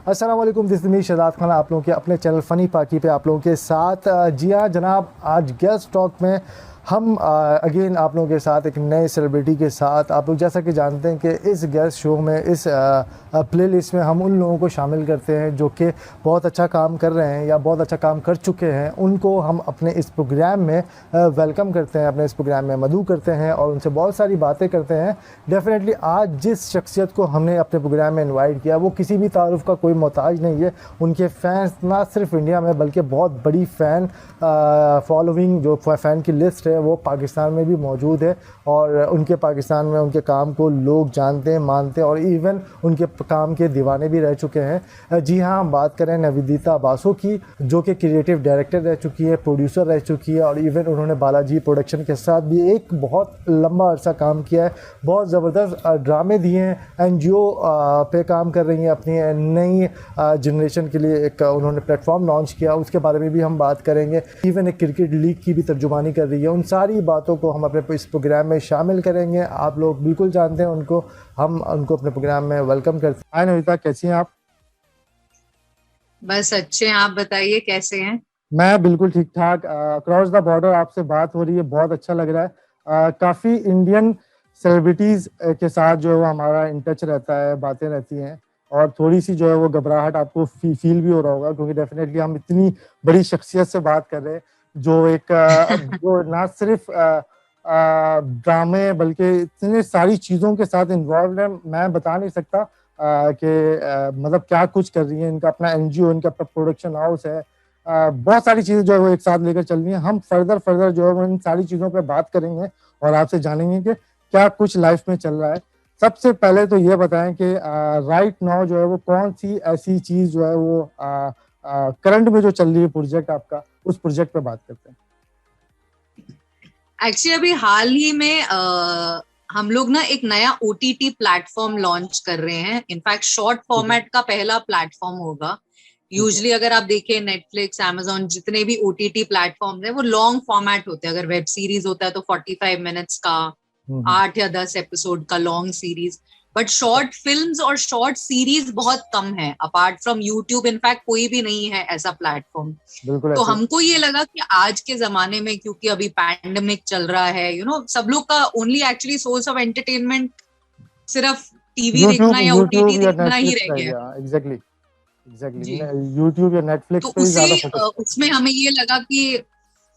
अस्सलाम वालेकुम, this is me Shahzad Khan, आप लोगों के अपने चैनल फ़नी पाकी पे आप लोगों के साथ। जी हाँ जनाब, आज गेस्ट टॉक में हम अगेन आप लोगों के साथ एक नए सेलिब्रिटी के साथ। आप लोग जैसा कि जानते हैं कि इस गेस्ट शो में, इस प्लेलिस्ट में हम उन लोगों को शामिल करते हैं जो कि बहुत अच्छा काम कर रहे हैं या बहुत अच्छा काम कर चुके हैं। उनको हम अपने इस प्रोग्राम में वेलकम करते हैं, अपने इस प्रोग्राम में मदऊ करते हैं और उनसे बहुत सारी बातें करते हैं। डेफिनेटली आज जिस शख्सियत को हमने अपने प्रोग्राम में इनवाइट किया वो किसी भी तारुफ का कोई मोहताज नहीं है। उनके फैंस ना सिर्फ इंडिया में बल्कि बहुत बड़ी फ़ैन फॉलोइंग, जो फ़ैन की लिस्ट है वो पाकिस्तान में भी मौजूद है और उनके पाकिस्तान में उनके काम को लोग जानते हैं, मानते हैं और इवन उनके काम के दीवाने भी रह चुके हैं। जी हाँ, हम बात करें निवेदिता बासु की, जो कि क्रिएटिव डायरेक्टर रह चुकी है, प्रोड्यूसर रह चुकी है और इवन उन्होंने बालाजी प्रोडक्शन के साथ भी एक बहुत लंबा अरसा काम किया है। बहुत ज़बरदस्त ड्रामे दिए हैं। एनजीओ पे काम कर रही हैं, अपनी नई जनरेशन के लिए एक उन्होंने प्लेटफॉर्म लॉन्च किया, उसके बारे में भी हम बात करेंगे। इवन एक क्रिकेट लीग की भी तर्जुमानी कर रही है। उन सारी बातों को हम अपने इस प्रोग्राम में शामिल करेंगे। आप लोग बिल्कुल जानते हैं उनको, हम उनको अपने प्रोग्राम में वेलकम करते हैं। हाय निवेदिता, कैसी हैं आप? बस अच्छे हैं, आप बताइए कैसे हैं। मैं बिल्कुल ठीक ठाक। अक्रॉस द बॉर्डर आपसे बात हो रही है, बहुत अच्छा लग रहा है। काफ़ी इंडियन सेलिब्रिटीज़ के साथ जो है वो हमारा इन टच रहता है, बातें रहती हैं और थोड़ी सी जो है वो घबराहट आपको फील भी हो रहा होगा, क्योंकि डेफिनेटली हम इतनी बड़ी शख्सियत से बात कर रहे हैं जो एक जो ना सिर्फ ड्रामे बल्कि इतनी सारी चीज़ों के साथ इन्वॉल्व है। मैं बता नहीं सकता कि मतलब क्या कुछ कर रही है। इनका अपना एनजीओ, इनका अपना प्रोडक्शन हाउस है। बहुत सारी चीजें जो है वो एक साथ लेकर चल रही हैं। हम फर्दर जो है वो इन सारी चीजों पे बात करेंगे और आपसे जानेंगे कि क्या कुछ लाइफ में चल रहा है। सबसे पहले तो ये बताएं कि राइट नाउ जो है वो कौन सी ऐसी चीज जो है वो करंट में जो चल रही है प्रोजेक्ट आपका, उस प्रोजेक्ट पे बात करते हैं। एक्चुअली अभी हाल ही में हम लोग ना एक नया ओटीटी प्लेटफॉर्म लॉन्च कर रहे हैं। इनफैक्ट शॉर्ट फॉर्मेट का पहला प्लेटफॉर्म होगा। यूजुअली अगर आप देखें नेटफ्लिक्स, amazon, जितने भी ओटीटी प्लेटफॉर्म है वो लॉन्ग फॉर्मेट होते हैं। अगर वेब सीरीज होता है तो 45 मिनट्स का, 8 या 10 एपिसोड का long series. But short films और शॉर्ट सीरीज बहुत कम है। अपार्ट फ्रॉम यूट्यूब इनफैक्ट कोई भी नहीं है ऐसा प्लेटफॉर्म। बिल्कुल तो ऐसे। हमको ये लगा कि आज के जमाने में, क्योंकि अभी पैंडेमिक चल रहा है, सब लोग का only actually source of entertainment सिर्फ टीवी देखना यूट्यूब या ओटीटी यूट्यूब या देखना ही नेटफ्लिक्स रह रह गया है। गया। एग्जैक्टली जी। एग्जैक्टली, यूट्यूब या नेटफ्लिक्स तो पे ही उसे ज्यादा फोकस है। उसमें हमें ये लगा कि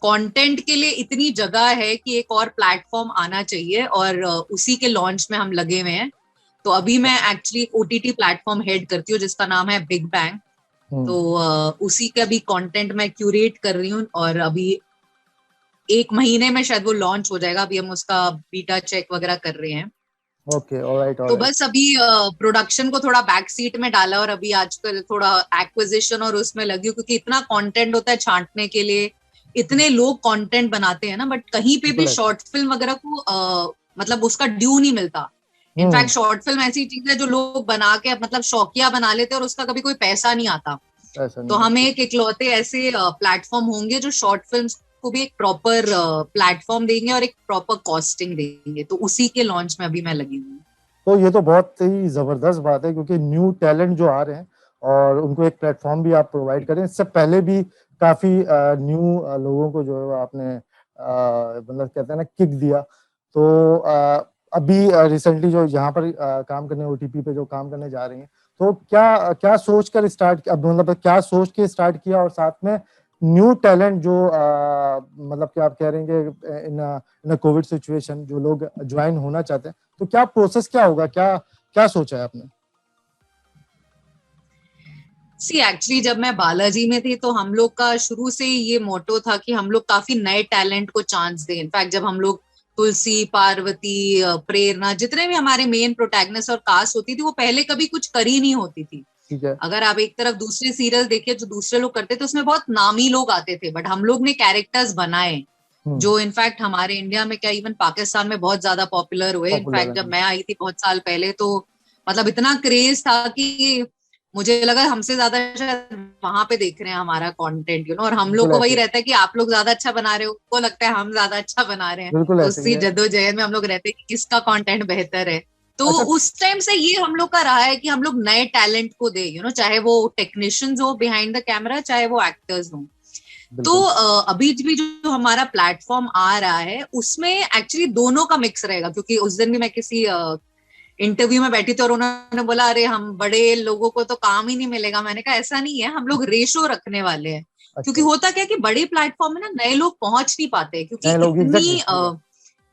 कंटेंट के लिए इतनी जगह है कि एक और प्लेटफॉर्म आना चाहिए और उसी के लॉन्च में हम लगे हुए हैं। तो अभी मैं एक्चुअली ओटीटी प्लेटफॉर्म हेड करती हूँ जिसका नाम है बिग बैंग। हम्म। तो उसी का भी कंटेंट मैं क्यूरेट कर रही हूँ और अभी 1 महीने में शायद वो लॉन्च हो जाएगा। अभी हम उसका बीटा चेक वगैरह कर रहे हैं। ओके, ऑलराइट तो ऑलराइट। बस अभी प्रोडक्शन को थोड़ा बैक सीट में डाला और अभी आजकल थोड़ा एक्विजिशन और उसमें लगी हूँ, क्योंकि इतना कंटेंट होता है छांटने के लिए। इतने लोग कंटेंट बनाते हैं ना, बट कहीं पे भी बिल्कुल ऐसे। शॉर्ट फिल्म वगैरह को मतलब उसका ड्यू नहीं मिलता। हम्म। इनफैक्ट शॉर्ट फिल्म ऐसी चीज है जो लोग बना के मतलब शौकिया बना लेते हैं और उसका कभी कोई पैसा नहीं आता। ऐसा तो नहीं हम है। एक इकलौते ऐसे प्लेटफॉर्म होंगे जो शॉर्ट फिल्म्स को भी एक प्रॉपर प्लेटफॉर्म देंगे और एक प्रॉपर कॉस्टिंग देंगे। तो उसी के लॉन्च में अभी मैं लगी हूँ। तो ये तो बहुत ही जबरदस्त बात है, क्योंकि न्यू टैलेंट जो आ रहे हैं और उनको एक प्लेटफॉर्म भी आप प्रोवाइड करें। इससे पहले भी काफी न्यू लोगों को जो है वो आपने मतलब कहते हैं ना किक दिया। तो अभी रिसेंटली जो यहाँ पर काम करने, ओटीपी पे जो काम करने जा रही हैं, तो क्या क्या सोच कर स्टार्ट, अब मतलब क्या सोच के स्टार्ट किया और साथ में न्यू टैलेंट जो मतलब क्या आप कह रहे हैं कि इन कोविड सिचुएशन जो लोग ज्वाइन होना चाहते हैं, तो क्या प्रोसेस क्या होगा, क्या क्या सोचा है आपने? सी एक्चुअली जब मैं बालाजी में थी तो हम लोग का शुरू से ही ये मोटो था कि हम लोग काफी नए टैलेंट को चांस दें। इनफैक्ट जब हम लोग तुलसी, पार्वती, प्रेरणा, जितने भी हमारे मेन प्रोटैगनिस्ट और कास्ट होती थी, वो पहले कभी कुछ करी नहीं होती थी। ठीक है। अगर आप एक तरफ दूसरे सीरियल देखिए जो दूसरे लोग करते थे, उसमें बहुत नामी लोग आते थे, बट हम लोग ने कैरेक्टर्स बनाए जो इनफैक्ट हमारे इंडिया में क्या इवन पाकिस्तान में बहुत ज्यादा पॉपुलर हुए। पॉपुलर इनफैक्ट जब है। मैं आई थी बहुत साल पहले तो मतलब इतना क्रेज था कि मुझे लगा हमसे ज्यादा शायद वहां पे देख रहे हैं हमारा कंटेंट, और हम लोग बिल्कुल को वही ऐसे। रहता है कि आप लोग ज्यादा अच्छा बना रहे हो, उनको लगता है हम ज्यादा अच्छा बना रहे हैं। बिल्कुल तो ऐसे ही उसी है। जद्दोजहद में हम लोग रहते हैं कि किसका कंटेंट बेहतर है। तो अच्छा। उस टाइम से ये हम लोग का रहा है कि हम लोग नए टैलेंट को दे, चाहे वो टेक्नीशियंस हो बिहाइंड द कैमरा, चाहे वो एक्टर्स हो। तो बिल्कुल। अभी भी जो हमारा प्लेटफॉर्म आ रहा है उसमें एक्चुअली दोनों का मिक्स रहेगा, क्योंकि उस दिन भी मैं किसी इंटरव्यू में बैठी थी और उन्होंने बोला अरे हम बड़े लोगों को तो काम ही नहीं मिलेगा। मैंने कहा ऐसा नहीं है, हम लोग रेशो रखने वाले हैं। क्योंकि अच्छा। होता क्या है कि बड़े प्लेटफॉर्म में ना नए लोग पहुंच नहीं पाते, क्योंकि नए लोग, इतनी एग्जैक्टली सही बात।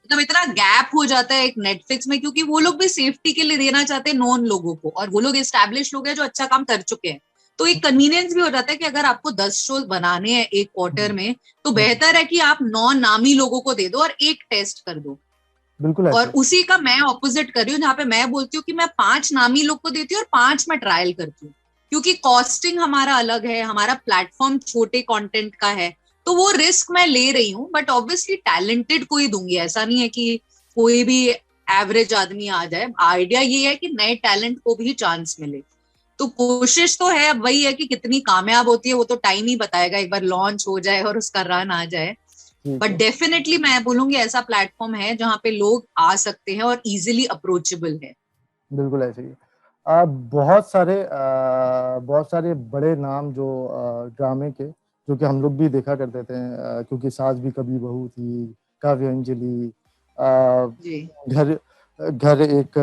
मतलब इतना गैप हो जाता है एक नेटफ्लिक्स में, क्योंकि वो लोग भी सेफ्टी के लिए देना चाहते हैं नॉन लोगों को, और वो लोग एस्टैब्लिश लोग हैं जो अच्छा काम कर चुके हैं। तो एक कन्वीनियंस भी हो जाता है कि अगर आपको 10 शो बनाने हैं एक क्वार्टर हम्म, में, तो हम्म, बेहतर है कि आप 9 नामी लोगों को दे दो और एक टेस्ट कर दो। बिल्कुल और ऐसे। उसी का मैं ऑपोजिट कर रही हूँ, जहां पे मैं बोलती हूँ कि मैं 5 नामी लोग को देती हूँ और 5 मैं ट्रायल करती हूँ, क्योंकि कॉस्टिंग हमारा अलग है, हमारा प्लेटफॉर्म छोटे कंटेंट का है। तो वो रिस्क मैं ले रही हूँ, बट ऑब्वियसली टैलेंटेड को ही दूंगी, ऐसा नहीं है कि कोई भी एवरेज आदमी आ जाए। आइडिया ये है कि नए टैलेंट को भी चांस मिले। तो कोशिश तो है, अब वही है कि कितनी कामयाब होती है वो तो टाइम ही बताएगा, एक बार लॉन्च हो जाए और उसका रन आ जाए। ठीक बट है। डेफिनेटली मैं बोलूंगी ऐसा प्लेटफॉर्म है जहां पे लोग आ सकते हैं और इजिली अप्रोचेबल है। बिल्कुल ऐसे ही। बहुत सारे बड़े नाम जो ड्रामे के, जो कि हम लोग भी देखा करते थे, क्योंकि सास भी कभी बहू थी, काव्य अंजलि, अ, जी घर घर एक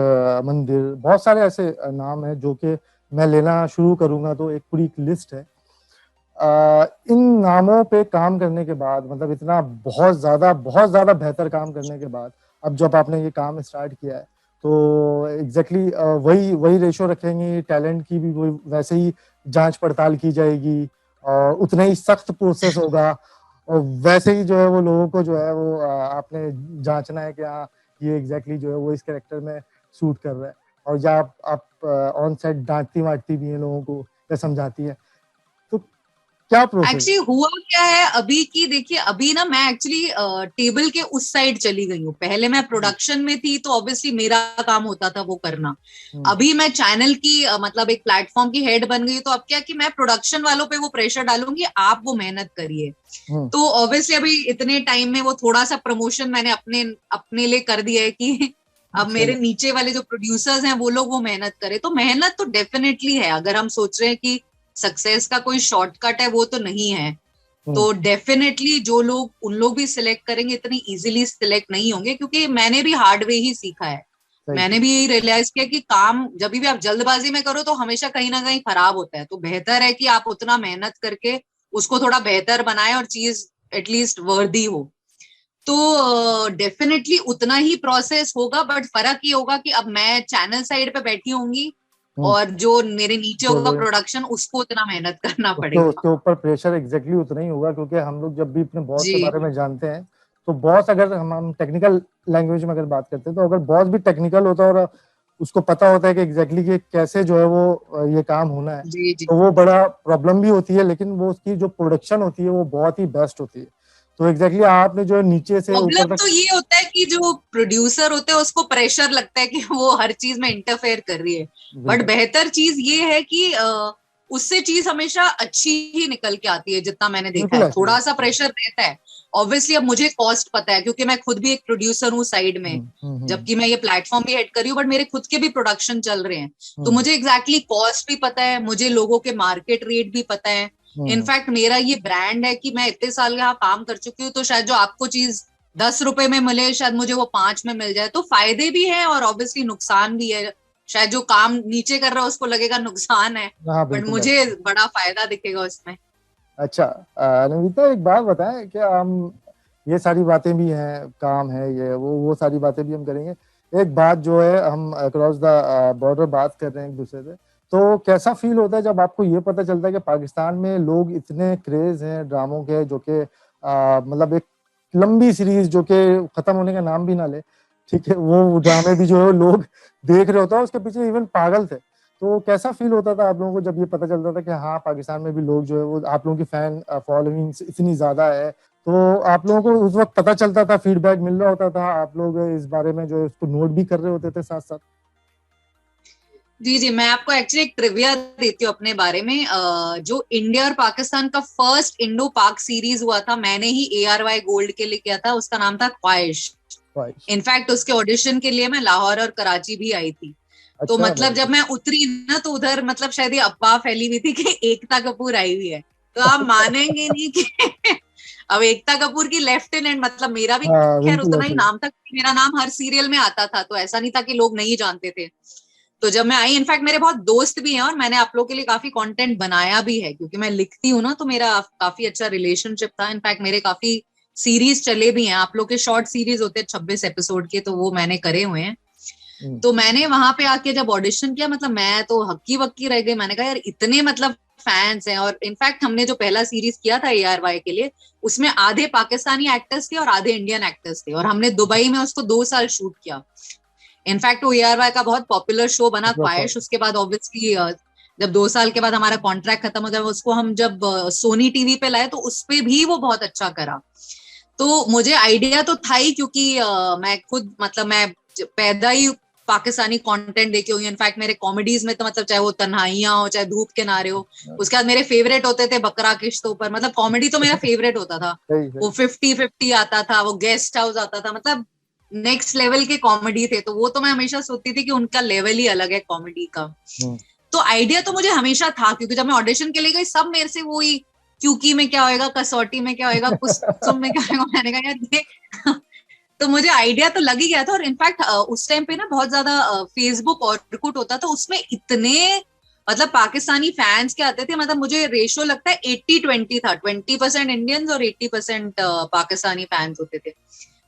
मंदिर, बहुत सारे ऐसे नाम हैं जो कि मैं लेना शुरू करूंगा तो एक पूरी लिस्ट है। इन नामों पे काम करने के बाद, मतलब इतना बहुत ज्यादा बेहतर काम करने के बाद, अब जब आपने ये काम स्टार्ट किया है, तो एग्जैक्टली वही वही रेशो रखेंगे, टैलेंट की भी वही वैसे ही जांच पड़ताल की जाएगी, और उतना ही सख्त प्रोसेस होगा, और वैसे ही जो है वो लोगों को जो है वो आपने जांचना है कि हाँ ये एग्जैक्टली जो है वो इस कैरेक्टर में सूट कर रहा है, और या आप ऑन सेट डांटती वाटती भी हैं लोगों को या समझाती है, तो क्या प्रोसेस। एक्चुअली हुआ क्या है अभी की, देखिए अभी ना मैं एक्चुअली टेबल के उस साइड चली गई हूँ। पहले मैं प्रोडक्शन में थी तो ऑब्वियसली मेरा काम होता था वो करना। हम्म, अभी मैं चैनल की मतलब एक प्लेटफॉर्म की हेड बन गई, तो अब क्या कि मैं प्रोडक्शन वालों पे वो प्रेशर डालूंगी, आप वो मेहनत करिए। हम्म, तो ऑब्वियसली अभी इतने टाइम में वो थोड़ा सा प्रमोशन मैंने अपने अपने लिए कर दिया है कि अब मेरे चलो। नीचे वाले जो प्रोड्यूसर्स हैं वो लोग वो मेहनत करें। तो मेहनत तो डेफिनेटली है, अगर हम सोच रहे हैं कि सक्सेस का कोई शॉर्टकट है वो तो नहीं है। हम्म, तो डेफिनेटली जो लोग उन लोग भी सिलेक्ट करेंगे इतनी इजीली सिलेक्ट नहीं होंगे, क्योंकि मैंने भी हार्ड वे ही सीखा है। सही मैंने चीज। भी यही रियलाइज किया कि काम जब भी आप जल्दबाजी में करो तो हमेशा कहीं ना कहीं खराब होता है। तो बेहतर है कि आप उतना मेहनत करके उसको थोड़ा बेहतर बनाए और चीज एटलीस्ट वर्दी हो। तो डेफिनेटली उतना ही प्रोसेस होगा, बट फर्क ये होगा कि अब मैं चैनल साइड पे बैठी होंगी हम्म, और जो मेरे नीचे जो होगा लोग प्रोडक्शन, उसको उतना मेहनत करना उसके पड़ेगा। उसके ऊपर प्रेशर एग्जैक्टली उतना ही होगा, क्योंकि हम लोग जब भी अपने बॉस के जी बारे में जानते हैं, तो बॉस, अगर हम टेक्निकल लैंग्वेज में अगर बात करते हैं, तो अगर बॉस भी टेक्निकल होता है और उसको पता होता है कि एग्जैक्टली कि कैसे जो है वो ये काम होना है, जी जी। तो वो बड़ा प्रॉब्लम भी होती है, लेकिन वो उसकी जो प्रोडक्शन होती है वो बहुत ही बेस्ट होती है। तो एग्जैक्टली आपने जो है नीचे से ऊपर प्रॉब्लम तक। तो ये होता है कि जो प्रोड्यूसर होते हैं उसको प्रेशर लगता है कि वो हर चीज में इंटरफेयर कर रही है। बट बिल्कुल बेहतर चीज ये है कि उससे चीज हमेशा अच्छी ही निकल के आती है, जितना मैंने देखा बिल्कुल है। ऐसे ही थोड़ा सा है। प्रेशर रहता है ऑब्वियसली। अब मुझे कॉस्ट पता है क्योंकि मैं खुद भी एक प्रोड्यूसर हूँ साइड में, जबकि मैं ये प्लेटफॉर्म भी हेड कर रही हूँ, बट मेरे खुद के भी प्रोडक्शन चल रहे हैं। तो हम्म, मुझे एग्जैक्टली कॉस्ट भी पता है, मुझे लोगों के मार्केट रेट भी पता है। हम्म, इनफैक्ट मेरा ये ब्रांड है कि मैं इतने साल यहाँ काम कर चुकी हूँ, तो शायद जो आपको चीज 10 रुपए में मिले शायद मुझे वो 5 में मिल जाए। तो फायदे भी है और ऑब्वियसली नुकसान भी है। शायद जो काम नीचे कर रहा है उसको लगेगा नुकसान है, हाँ बट बिल्कुल मुझे ऐसे। बड़ा फायदा दिखेगा उसमें। अच्छा, नमिता एक बात बताएं, क्या हम ये सारी बातें भी हैं, काम है ये वो सारी बातें भी हम करेंगे। एक बात जो है, हम अक्रॉस द बॉर्डर बात कर रहे हैं एक दूसरे से, तो कैसा फील होता है जब आपको ये पता चलता है कि पाकिस्तान में लोग इतने क्रेज हैं ड्रामों के, जो कि मतलब एक लंबी सीरीज जो कि खत्म होने का नाम भी ना ले, ठीक है, वो ड्रामे भी जो है लोग देख रहे होता है, उसके पीछे इवन पागल थे। तो कैसा फील होता था आप लोगों को जब ये पता चलता था कि हाँ पाकिस्तान में भी लोग जो है वो आप लोगों की फैन फॉलोइंग इतनी ज्यादा है, तो आप लोगों को उस वक्त पता चलता था, फीडबैक मिल रहा होता था, आप लोग इस बारे में जो है उसको नोट भी कर रहे होते थे साथ साथ। जी जी, मैं आपको एक्चुअली एक ट्रिविया देती हूँ अपने बारे में। जो इंडिया और पाकिस्तान का फर्स्ट इंडो पाक सीरीज हुआ था, मैंने ही ARY गोल्ड के लिए किया था। उसका नाम था ख्वाहिश। Right. इनफैक्ट उसके ऑडिशन के लिए मैं लाहौर और कराची भी आई थी। तो अच्छा, मतलब जब मैं उतरी ना तो उधर मतलब शायद ये अफवाह फैली हुई थी कि एकता कपूर आई हुई है। तो आप मानेंगे नहीं कि अब एकता कपूर की लेफ्टिनेंट, मतलब मेरा भी हाँ खैर बिल्कुल उतना ही ऐसे ही। नाम था, मेरा नाम हर सीरियल में आता था, तो ऐसा नहीं था कि लोग नहीं जानते थे। तो जब मैं आई, इनफैक्ट मेरे बहुत दोस्त भी हैं और मैंने आप लोग के लिए काफी कंटेंट बनाया भी है, क्योंकि मैं लिखती हूँ ना, तो मेरा काफी अच्छा रिलेशनशिप था। इनफैक्ट मेरे काफी सीरीज चले भी हैं, आप लोग के शॉर्ट सीरीज होते हैं 26 एपिसोड के, तो वो मैंने करे हुए हैं। हम्म, तो मैंने वहां पे आके जब ऑडिशन किया, मतलब मैं तो हक्की बक्की रह गई। मैंने कहा यार इतने मतलब फैंस हैं, और इनफैक्ट हमने जो पहला सीरीज किया था ARY के लिए, उसमें आधे पाकिस्तानी एक्टर्स थे और आधे इंडियन एक्टर्स थे, और हमने दुबई में उसको 2 साल शूट किया। इनफैक्ट वो ARY का बहुत पॉपुलर शो बना ख्वाहिश। उसके बाद ऑब्वियसली जब 2 साल के बाद हमारा कॉन्ट्रैक्ट खत्म हो गया, उसको हम जब सोनी टीवी पे लाए तो उस पे भी वो बहुत अच्छा करा। तो मुझे आइडिया तो था ही, क्योंकि मैं खुद मतलब मैं पैदा ही पाकिस्तानी कंटेंट देखे हुई। इनफैक्ट मेरे कॉमेडीज में तो मतलब चाहे वो तन्हाइयां हो चाहे धूप किनारे हो, उसके बाद मेरे फेवरेट होते थे बकरा किश्तों पर, मतलब कॉमेडी तो मेरा फेवरेट होता था। सही वो सही। 50-50 आता था, वो गेस्ट हाउस आता था, मतलब नेक्स्ट लेवल के कॉमेडी थे। तो वो तो मैं हमेशा सोचती थी कि उनका लेवल ही अलग है कॉमेडी का। हम्म, तो आइडिया तो मुझे हमेशा था, क्योंकि जब मैं ऑडिशन के लिए गई सब मेरे से वही, क्यूकी में क्या होएगा, कसौटी में क्या होएगा, कुसुम में क्या होएगा। मैंने कहा यार ये तो मुझे आइडिया तो लग ही गया था। और इनफैक्ट उस टाइम पे ना बहुत ज्यादा फेसबुक और रिक्रूट होता था, उसमें इतने मतलब पाकिस्तानी फैंस के आते थे, मतलब मुझे रेशो लगता है 80-20 था, 20% इंडियंस और 80% पाकिस्तानी फैंस होते थे।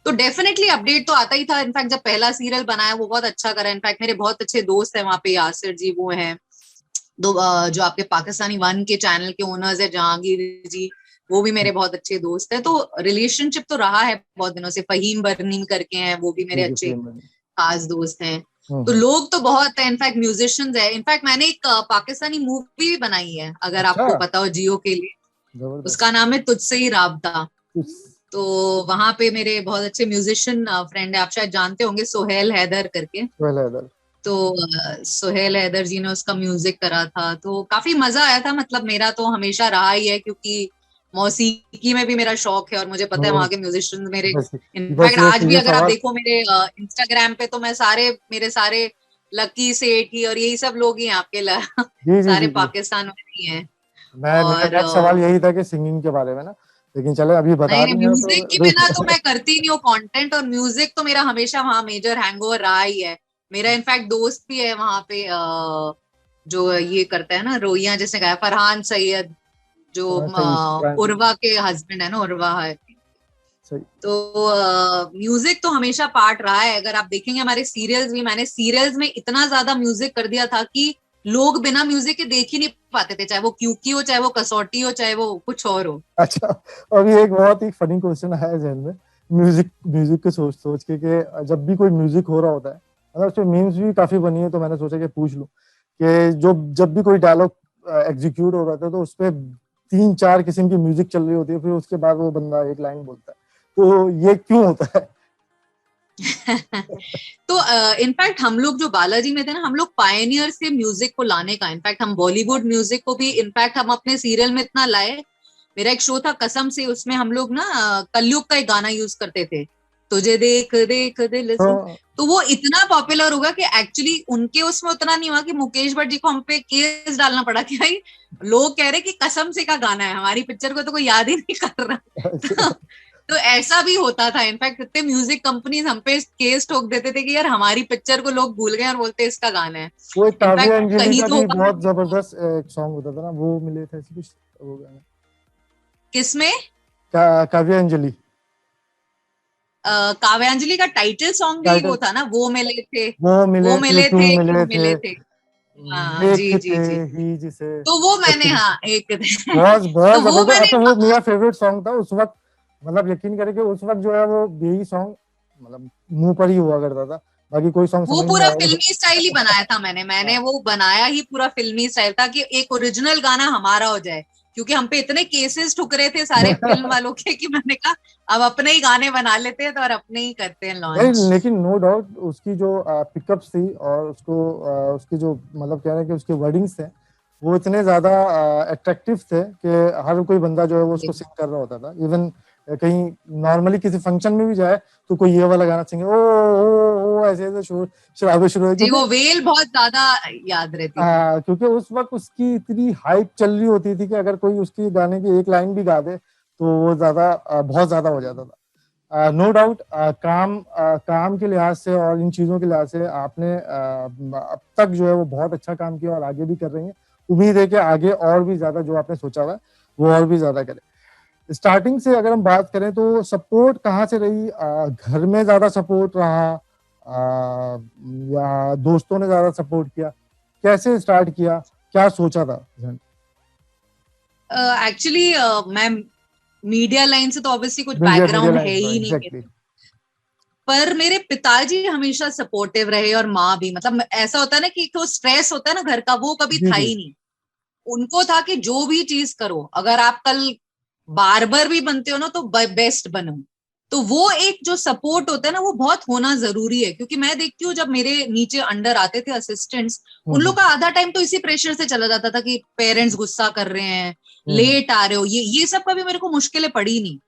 तो डेफिनेटली अपडेट तो आता ही था। इनफैक्ट जब पहला सीरियल बनाया वो बहुत अच्छा करा। इनफैक्ट मेरे बहुत अच्छे दोस्त हैं वहां पे, यासिर जी वो हैं, जो आपके पाकिस्तानी वन के चैनल के ओनर्स है, जहांगीर जी, वो भी मेरे बहुत अच्छे दोस्त हैं। तो रिलेशनशिप तो रहा है बहुत दिनों से। फहीम बरनीम करके हैं, वो भी मेरे ठीक है अच्छे फिल्म में। खास दोस्त हैं। तो हम्म। लोग तो बहुत है, इनफैक्ट म्यूजिशियंस है। इनफैक्ट मैंने एक पाकिस्तानी मूवी भी बनाई है, अगर अच्छा, आपको पता हो, जियो के लिए। जबरदस्त। उसका नाम है तुझसे ही राबता। कुछ तो वहां पे मेरे बहुत अच्छे म्यूजिशियन फ्रेंड है, आप शायद जानते होंगे, सोहेल हैदर करके। पहले इधर। तो सोहेल हैदर जी ने उसका म्यूजिक करा था, तो काफी मजा आया था। मतलब मेरा तो हमेशा रहा ही है, क्योंकि मौसीकी में भी मेरा शौक है, और मुझे पता है ओ, वहां के म्यूजिशियंस मेरे, बस बस इनफैक्ट आज एक भी ये अगर आप सवाल। देखो मेरे इंस्टाग्राम पे, तो मैं सारे मेरे सारे लकी सेठ ही और यही सब लोग ही हैं आपके जी जी सारे जी जी। पाकिस्तान में ही हैं। मैं मेरा और नेक्स्ट सवाल यही था कि सिंगिंग के बारे में ना, लेकिन चले अभी बता नहीं नहीं, रही हैं म्यूजिक के बिना तो तो मैं करती नहीं हूँ कंटेंट, और म्यूजिक तो मेरा हमेशा वहाँ मेजर हैंगओवर रहा ही है। मेरा इनफैक्ट दोस्त भी है वहां पे, जो ये करता है ना रोइयां, जिसने गाया, फरहान सैयद, जो सही सही उर्वा के हस्बैंड है ना, उर्वा है। सही। तो म्यूजिक तो हमेशा पार्ट रहा है। अगर आप देखेंगे हमारे सीरियल्स भी, मैंने सीरियल्स में इतना ज्यादा म्यूजिक कर दिया था कि लोग बिना म्यूजिक के देख ही नहीं पाते थे, चाहे वो क्यूकी हो, चाहे वो कसौटी हो, चाहे वो कुछ और हो। अच्छा, अभी एक बहुत ही फनी क्वेश्चन है जहन में, म्यूजिक म्यूजिक के सोच सोच के कि जब भी कोई म्यूजिक हो रहा होता है, अगर उसमें मीम्स भी काफी बनी है, तो मैंने सोचा कि पूछ लूं कि जो जब भी कोई डायलॉग एग्जीक्यूट हो रहा था तो उसपे 3-4 किस्म की म्यूजिक चल रही होती है, फिर उसके बाद वो बंदा एक लाइन बोलता है, तो ये क्यों होता है? तो इनफैक्ट हम लोग जो बालाजी में थे ना, हम लोग पायनियर से म्यूजिक को लाने का, इनफैक्ट हम बॉलीवुड म्यूजिक को भी इनफैक्ट हम अपने सीरियल में इतना लाए। मेरा एक शो था कसम से, उसमें हम लोग ना कलयुग का एक गाना यूज करते थे, तुझे देख देख दिल से। तो तो वो इतना पॉपुलर होगा कि एक्चुअली उनके उसमें उतना नहीं हुआ कि मुकेश भट्ट जी को हम पे केस डालना पड़ा कि भाई लोग कह रहे कि कसम से का गाना है, हमारी पिक्चर को तो कोई याद ही नहीं कर रहा। तो ऐसा भी होता था। इनफैक्ट कितने म्यूजिक कंपनीज हम पे केस ठोक देते थे कि यार हमारी पिक्चर को लोग भूल गए और बोलते इसका गाना है। वो एक काव्या इनफैक्ट अंजलि कहीं का तो भी होगा। बहुत जबरदस्त एक सॉन्ग होता था ना, वो मिले थे ऐसे कुछ, वो गाना किसमें? काव्या अंजलि काव्यांजलि का टाइटल सॉन्ग ही टाइटल, वो था ना, वो मिले थे, वो मिले वो थे मिले क्यों थे मिले क्यों थे, मिले थे। हाँ जी देखते जी जी। ही जिसे। तो वो मैंने, ऐसे हाँ एक बहुत बहुत तो वो जबरदस्त, मैंने, अच्छा वो मेरा फेवरेट सॉन्ग था उस वक्त। मतलब यकीन करें कि उस वक्त जो है वो यही सॉन्ग मतलब मुंह पर ही हुआ करता था, बाकी कोई सॉन्ग वो समझ नहीं पूरा आया। फिल्मी स्टाइल ही बनाया था मैंने हाँ, वो बनाया ही पूरा फिल्मी स्टाइल था, कि एक ओरिजिनल गाना हमारा हो जाए। क्योंकि हम पे इतने केसेस ठुकरे थे सारे फिल्म वालों के, कि मैंने कहा अब अपने ही गाने बना लेते हैं, तो और अपने ही करते हैं नहीं लॉन्च। लेकिन नो डाउट उसकी जो पिकअप्स थी और उसको उसकी जो मतलब कह रहे हैं कि उसके वर्डिंग्स थे, वो इतने ज्यादा अट्रैक्टिव थे कि हर कोई बंदा जो है वो उसको सिंग कर रहा होता था। इवन कहीं नॉर्मली किसी फंक्शन में भी जाए तो कोई ये वाला गाना सिंगे, ओ ऐसे ऐसे शोर शराबे शुरू हो, जी, क्योंकि वो वेल बहुत ज्यादा याद रहती थी। क्योंकि उस वक्त उसकी इतनी हाइप चल रही होती थी कि अगर कोई उसकी गाने की एक लाइन भी गा दे तो वो ज्यादा बहुत ज्यादा हो जाता था। नो डाउट काम के लिहाज से और इन चीजों के लिहाज से आपने अब तक जो है वो बहुत अच्छा काम किया और आगे भी कर रही हैं। उम्मीद है कि आगे और भी ज्यादा जो आपने सोचा हुआ है वो और भी ज्यादा करें। स्टार्टिंग से अगर हम बात करें तो सपोर्ट कहाँ से रही, घर में ज्यादा सपोर्ट रहा, या दोस्तों ने ज्यादा सपोर्ट किया, कैसे स्टार्ट किया, क्या सोचा था? एक्चुअली मैं मीडिया लाइन से तो ऑब्वियसली कुछ मीडिया बैकग्राउंड है लाइन ही नहीं एग्जैक्टली। मेरा। पर मेरे पिताजी हमेशा सपोर्टिव रहे और माँ भी, मतलब ऐसा होता है ना कि तो स्ट्रेस होता है ना घर का, वो कभी जी था जी। ही नहीं। उनको था कि जो भी चीज करो, अगर आप कल बार्बर भी बनते हो ना तो बेस्ट बनो। तो वो एक जो सपोर्ट होता है ना वो बहुत होना जरूरी है, क्योंकि मैं देखती हूँ जब मेरे नीचे अंडर आते थे असिस्टेंट्स, उन लोग का आधा टाइम तो इसी प्रेशर से चला जाता था कि पेरेंट्स गुस्सा कर रहे हैं, हम्म, लेट आ रहे हो, ये सब कभी मेरे को मुश्किलें पड़ी नहीं।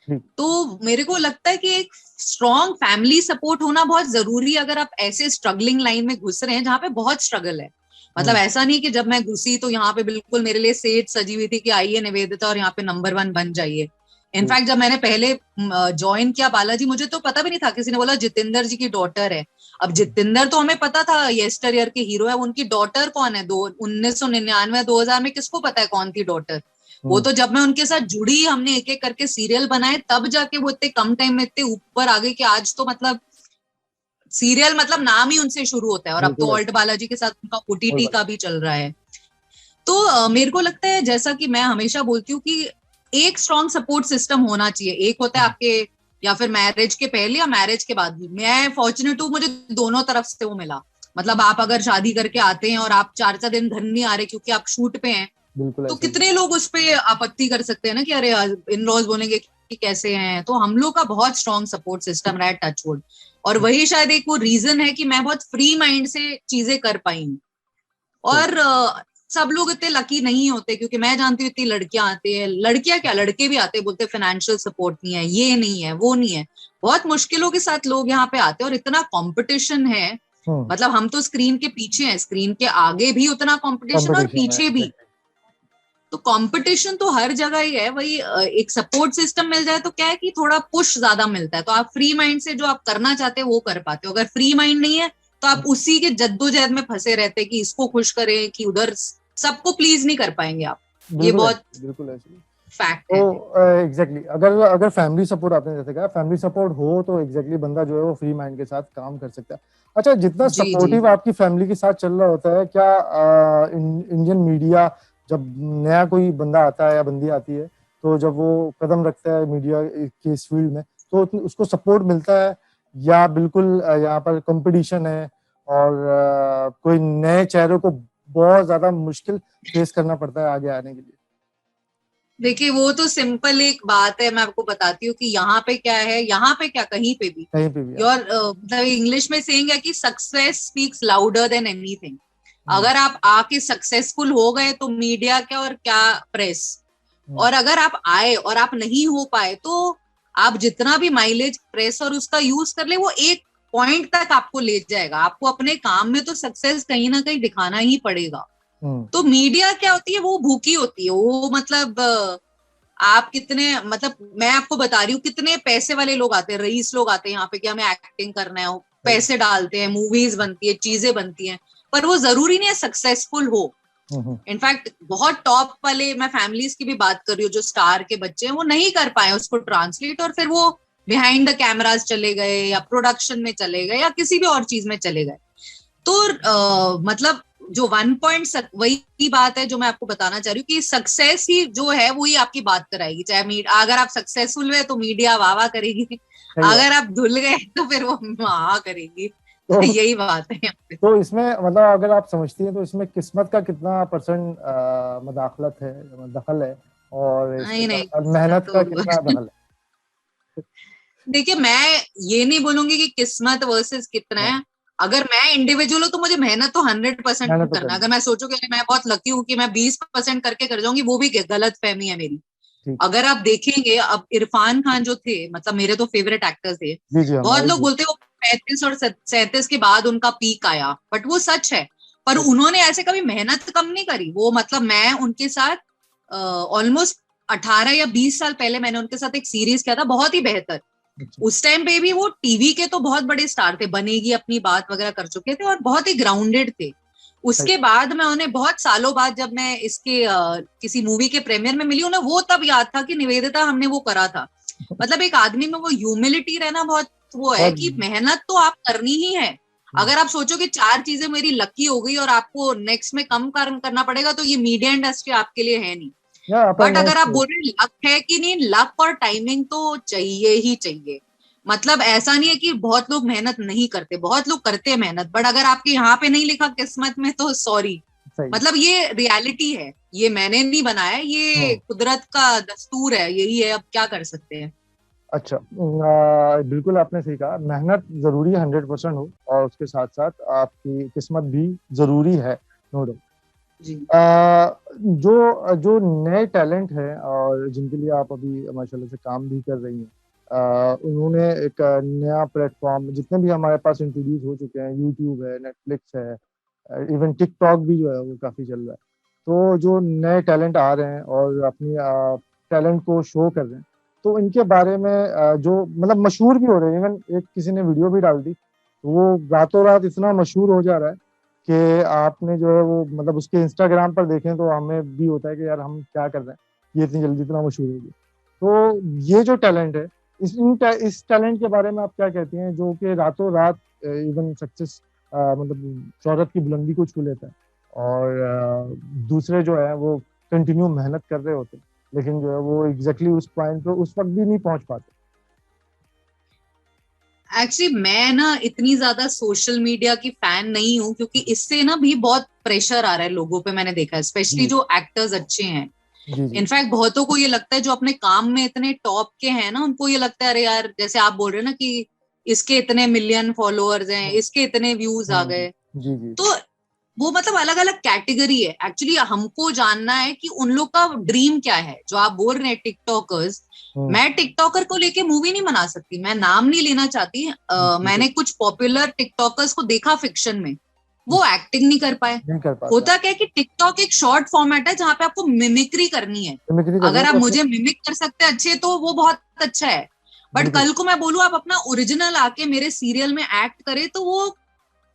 ठीक। तो मेरे को लगता है कि एक स्ट्रॉन्ग फैमिली सपोर्ट होना बहुत जरूरी है अगर आप ऐसे स्ट्रगलिंग लाइन में घुस रहे हैं जहाँ पे बहुत स्ट्रगल है। मतलब हम्म, ऐसा नहीं कि जब मैं घुसी तो यहाँ पे बिल्कुल मेरे लिए सेज सजी हुई थी कि आइए निवेदिता और यहाँ पे नंबर 1 बन जाइए। ठीक। इनफैक्ट जब मैंने पहले ज्वाइन किया बालाजी, मुझे तो पता भी नहीं था, किसी ने बोला जितेंद्र जी की डॉटर है। अब जितेंद्र तो हमें पता था येस्टर ईयर के हीरो है, उनकी डॉटर कौन है? 1999 2000 में किसको पता है कौन थी डॉटर? वो हम्म, तो जब मैं उनके साथ जुड़ी, हमने एक एक करके सीरियल बनाए, तब जाके वो इतने कम टाइम में इतने ऊपर आ गए कि आज तो मतलब सीरियल मतलब नाम ही उनसे शुरू होता है। और अब तो बिल्कुल ऑल्ट ऐसे। बालाजी के साथ उनका और ओटीटी बात। का भी चल रहा है। तो मेरे को लगता है, जैसा कि मैं हमेशा बोलती हूँ कि एक स्ट्रॉन्ग सपोर्ट सिस्टम होना चाहिए। एक होता है आपके या फिर मैरिज के पहले या मैरिज के बाद भी। मैं फॉर्चुनेट हूँ, मुझे दोनों तरफ से वो मिला। मतलब आप अगर शादी करके आते हैं और आप 4 4 दिन घर नहीं आ रहे क्योंकि आप शूट पे हैं, बिल्कुल तो ऐसे ही। कितने लोग उस पे आपत्ति कर सकते हैं ना कि अरे इन लॉज बोलेंगे कि कैसे हैं। तो हम लोग का बहुत स्ट्रॉन्ग सपोर्ट सिस्टम रहा है, टचवुड। और वही शायद एक वो रीजन है कि मैं बहुत फ्री माइंड से चीजें कर पाई हूँ। सही। और सब लोग इतने लकी नहीं होते, क्योंकि मैं जानती हूँ इतनी लड़कियां आती है, लड़कियां क्या लड़के भी आते हैं, बोलते फाइनेंशियल सपोर्ट नहीं है, ये नहीं है, वो नहीं है। बहुत मुश्किलों के साथ लोग यहाँ पे आते हैं और इतना कंपटीशन है। हम्म। मतलब हम तो स्क्रीन के पीछे हैं, स्क्रीन के आगे भी उतना कंपटीशन और कंपटीशन है पीछे भी। exactly। तो कंपटीशन तो हर जगह ही है। वही एक सपोर्ट सिस्टम मिल जाए तो क्या है कि थोड़ा पुश ज्यादा मिलता है, तो आप फ्री माइंड से जो आप करना चाहते हो वो कर पाते हो। अगर फ्री माइंड नहीं है तो आप उसी के जद्दोजहद में फंसे रहते हैं कि इसको खुश करें कि उधर, सबको प्लीज नहीं कर पाएंगे आप। ये बिल्कुल बहुत ऐसे, बिल्कुल ऐसे। फैक्ट तो है। एग्जैक्टली अगर अगर फैमिली सपोर्ट, आपने जैसे कहा फैमिली सपोर्ट हो तो एग्जैक्टली बंदा जो है वो फ्री माइंड के साथ काम कर सकता है। अच्छा, जितना जी जी। सपोर्टिव आपकी फैमिली के साथ चल रहा होता है, क्या इंडियन मीडिया जब नया कोई बंदा आता है या बंदी आती है तो जब वो कदम रखता है मीडिया के इस फील्ड में तो उसको सपोर्ट मिलता है, या बिल्कुल यहाँ पर कंपटीशन है और कोई नए चेहरे को बहुत ज्यादा मुश्किल फेस करना पड़ता है आगे आने के लिए? देखिए वो तो सिंपल एक बात है, मैं आपको बताती हूँ कि यहाँ पे क्या है, यहाँ पे क्या कहीं पे भी कहीं पे भी आप। योर मतलब इंग्लिश में सेइंग है कि success speaks louder than anything. हम्म, अगर आप आके सक्सेसफुल हो गए तो मीडिया क्या और क्या प्रेस। हम्म, और अगर आप आए और आप नहीं हो पाए तो आप जितना भी माइलेज प्रेस और उसका यूज कर ले, वो एक पॉइंट तक आपको ले जाएगा। आपको अपने काम में तो सक्सेस कहीं ना कहीं दिखाना ही पड़ेगा। हम्म, तो मीडिया क्या होती है, वो भूखी होती है। वो मतलब आप कितने, मतलब मैं आपको बता रही हूँ कितने पैसे वाले लोग आते हैं, रईस लोग आते हैं यहाँ पे कि हमें एक्टिंग करना है, वो सही। पैसे डालते हैं, मूवीज बनती है, चीजें बनती हैं, पर वो जरूरी नहीं है सक्सेसफुल हो। हम्म, इनफैक्ट बहुत टॉप वाले, मैं फैमिलीज की भी बात कर रही हूँ, जो स्टार के बच्चे हैं वो नहीं कर पाए उसको ट्रांसलेट, और फिर वो बिहाइंड द कैमराज चले गए या प्रोडक्शन में चले गए या किसी भी और चीज में चले गए। तो मतलब जो 1 पॉइंट वही बात है जो मैं आपको बताना चाह रही हूँ कि सक्सेस ही जो है वही आपकी बात कराएगी। चाहे अगर आप सक्सेसफुल हुए तो मीडिया वाह वाह करेगी, सही बात। अगर आप धुल गए तो फिर वो वाह करेगी। तो यही बात है यहाँ पे। तो इसमें मतलब अगर आप समझती हैं तो इसमें किस्मत का कितना परसेंट मदाखलत है, दखल है, और इसके नहीं साथ नहीं, साथ सब मेहनत का कितना तो दखल देखिए मैं ये नहीं बोलूंगी कि किस्मत वर्सेस कितना है? है। अगर मैं इंडिविजुअल हूँ तो मुझे मेहनत तो 100% मेहनत तो करना है। करनी। अगर मैं सोचूं कि अरे मैं बहुत लकी हूँ कि मैं 20% करके कर जाऊंगी, वो भी गलत फहमी है मेरी। ठीक। अगर आप देखेंगे, अब इरफान खान जो थे, मतलब मेरे तो फेवरेट एक्टर थे। जी जी, बहुत हमारे लोग भी। बोलते हैं वो 35 और 37 के बाद उनका पीक आया, बट वो सच है। पर अच्छा। उन्होंने ऐसे कभी मेहनत कम नहीं करी। वो मतलब मैं उनके साथ ऑलमोस्ट 18 या 20 साल पहले मैंने उनके साथ एक सीरीज किया था, बहुत ही बेहतर। अच्छा। उस टाइम पे भी वो टीवी के तो बहुत बड़े स्टार थे, बनेगी अपनी बात वगैरह कर चुके थे और बहुत ही ग्राउंडेड थे। सही। उसके बाद मैं उन्हें बहुत सालों बाद जब मैं इसके किसी मूवी के प्रीमियर में मिली, उन्हें वो तब याद था कि निवेदिता हमने वो करा था। मतलब एक आदमी में वो ह्यूमिलिटी रहना बहुत वो है बहुत। कि मेहनत तो आप करनी ही है। अगर आप सोचो कि 4 चीजें मेरी लकी हो गई और आपको नेक्स्ट में कम करना पड़ेगा, तो ये मीडिया इंडस्ट्री आपके लिए है नहीं। या अपन बट अगर आप नेक्स्ट। बोल रहे हैं लक है कि नहीं, लक और टाइमिंग तो चाहिए ही चाहिए। मतलब ऐसा नहीं है कि बहुत लोग मेहनत नहीं करते, बहुत लोग करते हैं मेहनत, बट अगर आपके यहाँ पे नहीं लिखा किस्मत में तो सॉरी। सही। मतलब ये रियलिटी है, ये मैंने नहीं बनाया, ये हम्म। कुदरत का दस्तूर है, यही है, अब क्या कर सकते हैं। अच्छा, बिल्कुल आपने सही कहा, मेहनत जरूरी है 100% हो, और उसके साथ साथ आपकी किस्मत भी जरूरी है, नो डाउट। जी जो जो नए टैलेंट हैं और जिनके लिए आप अभी माशाल्लाह से काम भी कर रही हैं, उन्होंने एक नया प्लेटफॉर्म, जितने भी हमारे पास इंट्रोड्यूस हो चुके हैं, यूट्यूब है, नेटफ्लिक्स है, इवन टिकटॉक भी जो है वो काफ़ी चल रहा है। तो जो नए टैलेंट आ रहे हैं और अपनी टैलेंट को शो कर रहे हैं, तो इनके बारे में जो मतलब मशहूर भी हो रहे हैं, इवन एक किसी ने वीडियो भी डाल दी, तो वो रातों रात इतना मशहूर हो जा रहा है कि आपने जो है वो मतलब उसके इंस्टाग्राम पर देखें तो हमें भी होता है कि यार हम क्या कर रहे हैं, ये इतनी जल्दी इतना मशहूर हो गया। तो ये जो टैलेंट है, इस टैलेंट के बारे में आप क्या कहती हैं, जो कि रातों रात इवन सक्सेस मतलब शोहरत की बुलंदी को छू लेता है, और दूसरे जो है वो कंटिन्यू मेहनत कर रहे होते हैं, लेकिन जो है वो एग्जैक्टली उस पॉइंट पे उस वक्त भी नहीं पहुंच पाते। एक्चुअली मैं ना इतनी ज्यादा सोशल मीडिया की फैन नहीं हूँ, क्योंकि इससे ना भी बहुत प्रेशर आ रहा है लोगों पे, मैंने देखा है, स्पेशली जी जो एक्टर्स अच्छे हैं। जी जी। इनफैक्ट बहुतों को ये लगता है, जो अपने काम में इतने टॉप के हैं ना, उनको ये लगता है अरे यार, जैसे आप बोल रहे हैं ना कि इसके इतने मिलियन फॉलोअर्स हैं, इसके इतने व्यूज आ गए। जी जी। तो वो मतलब अलग अलग कैटेगरी है। एक्चुअली हमको जानना है कि उन लोग का ड्रीम क्या है, जो आप बोल रहे हैं टिकटॉकर्स। हम्म। मैं टिकटॉकर को लेके मूवी नहीं बना सकती, मैं नाम नहीं लेना चाहती। बिल्कुल। मैंने कुछ पॉपुलर टिकटॉकर्स को देखा फिक्शन में, वो एक्टिंग नहीं कर पाए। नहीं कर पाता। होता क्या है कि टिकटॉक एक शॉर्ट फॉर्मेट है जहां पे आपको मिमिक्री करनी है। मिमिक्री करनी अगर है आप तो उसमें। मुझे मिमिक कर सकते हैं अच्छे, तो वो बहुत अच्छा है। बट बिल्कुल। कल को मैं बोलूं आप अपना ओरिजिनल आके मेरे सीरियल में एक्ट करे, तो वो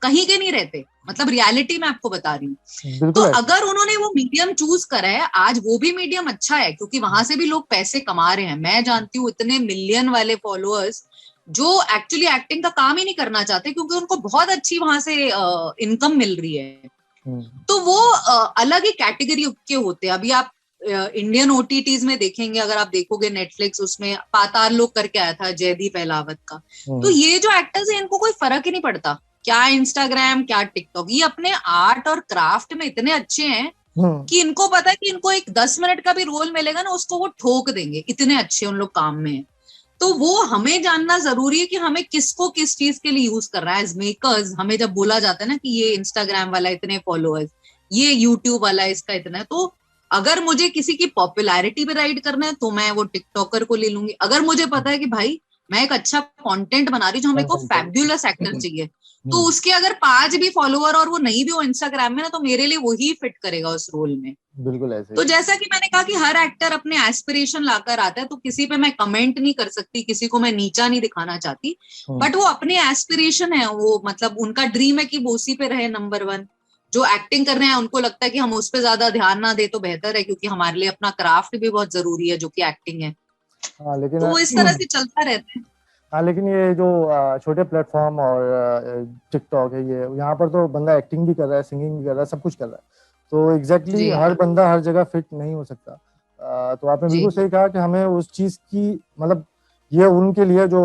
कहीं के नहीं रहते। मतलब रियलिटी में आपको बता रही हूँ। तो बिल्कुल ऐसे। अगर उन्होंने वो मीडियम चूज करा है, आज वो भी मीडियम अच्छा है, क्योंकि वहां से भी लोग पैसे कमा रहे हैं। मैं जानती हूँ इतने मिलियन वाले फॉलोअर्स जो एक्चुअली एक्टिंग का काम ही नहीं करना चाहते, क्योंकि उनको बहुत अच्छी वहां से इनकम मिल रही है। हम्म। तो वो अलग ही कैटेगरी के होते हैं। अभी आप इंडियन ओटीटीज में देखेंगे, अगर आप देखोगे नेटफ्लिक्स, उसमें पाताल लोक करके आया था जयदीप अहलावत का। तो हम्म। ये जो एक्टर्स हैं, इनको कोई फर्क ही नहीं पड़ता क्या इंस्टाग्राम क्या टिकटॉक, ये अपने आर्ट और क्राफ्ट में इतने अच्छे हैं हम्म। कि इनको पता है कि इनको एक 10 मिनट का भी रोल मिलेगा ना, उसको वो ठोक देंगे, इतने अच्छे उन लोग काम में हैं। तो वो हमें जानना जरूरी है कि हमें किसको किस चीज के लिए यूज कर रहा है। एज मेकर्स हमें जब बोला जाता है ना कि ये इंस्टाग्राम वाला इतने फॉलोअर्स, ये यूट्यूब वाला इसका इतना है, तो अगर मुझे किसी की पॉपुलैरिटी पे राइड करना है तो मैं वो टिकटॉकर को ले लूंगी। अगर मुझे पता है कि भाई मैं एक अच्छा कंटेंट बना रही हूँ, जो मेरे को कंटेंट है। फैब्युलस एक्टर चाहिए, तो हम्म। उसके अगर 5 भी फॉलोअर और वो नहीं भी हो इंस्टाग्राम में ना, तो मेरे लिए वही फिट करेगा उस रोल में। बिल्कुल ऐसे ही। तो जैसा कि मैंने कहा कि हर एक्टर अपने एस्पिरेशन लाकर आता है, तो किसी पे मैं कमेंट नहीं कर सकती, किसी को मैं नीचा नहीं दिखाना चाहती। हम्म। बट वो अपने एस्पिरेशन है, वो मतलब उनका ड्रीम है कि वो उसी पे रहे नंबर वन। जो एक्टिंग कर रहे हैं उनको लगता है कि हम उस पर ज्यादा ध्यान ना दे तो बेहतर है, क्योंकि हमारे लिए अपना क्राफ्ट भी बहुत जरूरी है, जो कि एक्टिंग है। हाँ लेकिन तो वो इस तरह से चलता रहता है। हाँ लेकिन ये जो छोटे प्लेटफॉर्म और टिकटॉक है, ये यहाँ पर तो बंदा एक्टिंग भी कर रहा है, सिंगिंग भी कर रहा है, सब कुछ कर रहा है। तो एग्जैक्टली जी हर बंदा हर जगह फिट नहीं हो सकता। तो आपने जी बिल्कुल सही कहा कि हमें उस चीज़ की मतलब, ये उनके लिए जो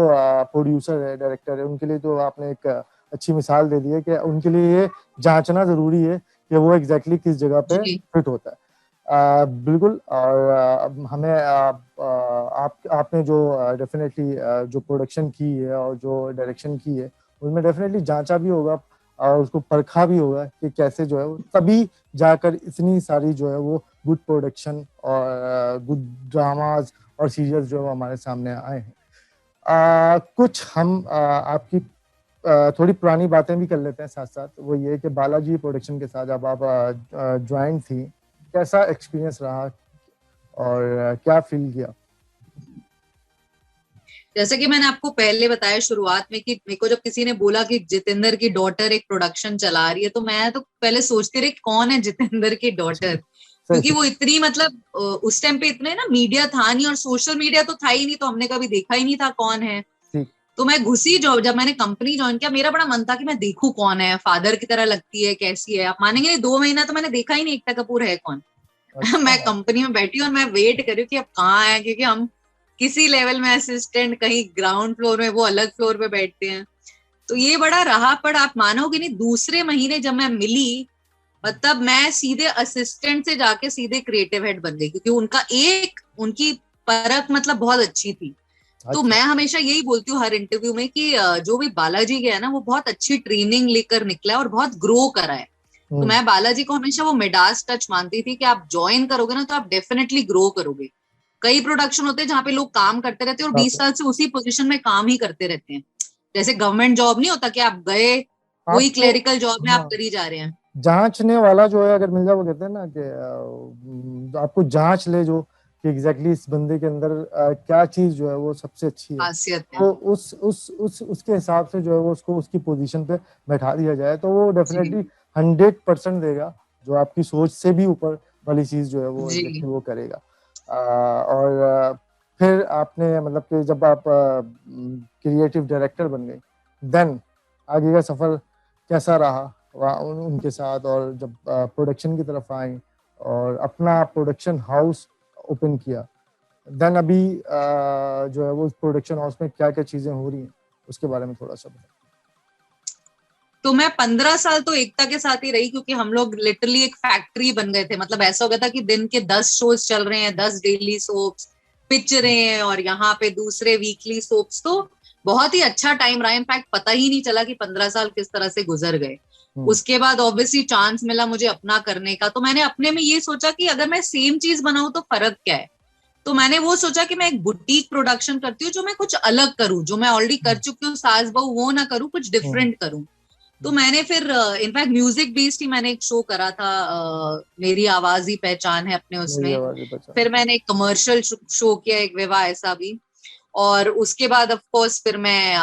प्रोड्यूसर है, डायरेक्टर है, उनके लिए तो आपने एक अच्छी मिसाल दे दी है कि उनके लिए ये जांचना जरूरी है कि वो एग्जैक्टली किस जगह पे जी फिट होता है। बिल्कुल। और हमें आपने जो डेफिनेटली जो प्रोडक्शन की है और जो डायरेक्शन की है, उसमें डेफिनेटली जांचा भी होगा और उसको परखा भी होगा कि कैसे जो है वो, तभी जाकर इतनी सारी जो है वो गुड प्रोडक्शन और गुड ड्रामाज और सीरियल्स जो है वो हमारे सामने आए हैं। कुछ हम आपकी थोड़ी पुरानी बातें भी कर लेते हैं साथ साथ। वो ये कि बालाजी प्रोडक्शन के साथ जब आप ज्वाइन थी, कैसा एक्सपीरियंस रहा और क्या फील किया? जैसे कि मैंने आपको पहले बताया शुरुआत में कि मेरे को जब किसी ने बोला कि जितेंद्र की डॉटर एक प्रोडक्शन चला रही है, तो मैं तो पहले सोचती रही कौन है जितेंद्र की डॉटर, क्योंकि सही। वो इतनी मतलब उस टाइम पे इतने ना मीडिया था नहीं और सोशल मीडिया तो था ही नहीं, तो हमने कभी देखा ही नहीं था कौन है। ठीक। तो मैं घुसी जब मैंने कंपनी ज्वाइन किया, मेरा बड़ा मन था कि मैं देखूं कौन है, फादर की तरह लगती है, कैसी है। आप मानेंगे नहीं, 2 महीना तो मैंने देखा ही नहीं एकता कपूर है कौन। मैं अच्छा। कंपनी में बैठी और मैं वेट कर रही हूँ कि अब कहाँ है, क्योंकि हम किसी लेवल में असिस्टेंट कहीं ग्राउंड फ्लोर में, वो अलग फ्लोर पे बैठते हैं। तो ये बड़ा रहा, पर आप मानोगे नहीं, दूसरे महीने जब मैं मिली, मतलब मैं सीधे असिस्टेंट से जाके सीधे क्रिएटिव हेड बन गई, क्योंकि उनकी परख मतलब बहुत अच्छी थी। तो अच्छा। मैं हमेशा यही बोलती हूँ हर इंटरव्यू में कि जो भी बालाजी गया है ना, वो बहुत अच्छी ट्रेनिंग लेकर निकला है और बहुत ग्रो करा है। तो हम्म। मैं बालाजी को हमेशा वो मिडास टच मानती थी कि आप ज्वाइन करोगे ना तो आप डेफिनेटली ग्रो करोगे। कई प्रोडक्शन होते हैं जहाँ पे लोग काम करते रहते हैं और 20 साल से उसी पोजीशन में काम ही करते रहते हैं। जैसे गवर्नमेंट जॉब नहीं होता कि आप गए, वही आपको, क्लेरिकल जॉब में आप हाँ, करी जा रहे हैं। जांचने वाला जो है अगर मिल जाए, वो कहते हैं ना कि आपको जांच ले जो कि एग्जैक्टली इस बंदे के अंदर क्या चीज जो है वो सबसे अच्छी है, खासियत है। तो उस उसके हिसाब से जो है वो उसको उसकी पोजीशन पे बैठा दिया जाए तो वो जी। डेफिनेटली 100% देगा, जो आपकी सोच से भी ऊपर वाली चीज जो है वो जी। एग्जैक्टली वो करेगा। और फिर आपने मतलब कि जब आप क्रिएटिव डायरेक्टर बन गए, देन आगे का सफर कैसा रहा वहाँ उनके साथ, और जब प्रोडक्शन की तरफ आए और अपना प्रोडक्शन हाउस ओपन किया, देन अभी जो है वो प्रोडक्शन हाउस में क्या क्या चीजें हो रही हैं उसके बारे में थोड़ा सा बताएं। तो मैं 15 साल तो एकता के साथ ही रही, क्योंकि हम लोग लिटरली एक फैक्ट्री बन गए थे। मतलब ऐसा हो गया था कि दिन के 10 शोज चल रहे हैं, 10 डेली सोप्स पिच रहे हैं, और यहाँ पे दूसरे वीकली सोप्स। तो बहुत ही अच्छा टाइम रहा, इनफैक्ट पता ही नहीं चला कि 15 साल किस तरह से गुजर गए। हम्म। उसके बाद ऑब्वियसली चांस मिला मुझे अपना करने का, तो मैंने अपने में ये सोचा कि अगर मैं सेम चीज बनाऊं तो फर्क क्या है। तो मैंने वो सोचा कि मैं एक बुटीक प्रोडक्शन करती हूँ, जो मैं कुछ अलग करूं, जो मैं ऑलरेडी कर चुकी हूँ सास बहू, वो ना करूं, कुछ हम्म। डिफरेंट करूं। तो मैंने फिर इनफैक्ट म्यूजिक बेस्ड ही मैंने एक शो करा था, मेरी आवाज ही पहचान है अपने मेरी उसमें। आवाज ही पहचान। फिर मैंने एक कमर्शियल शो किया, एक विवाह ऐसा भी। और उसके बाद ऑफ कोर्स फिर मैं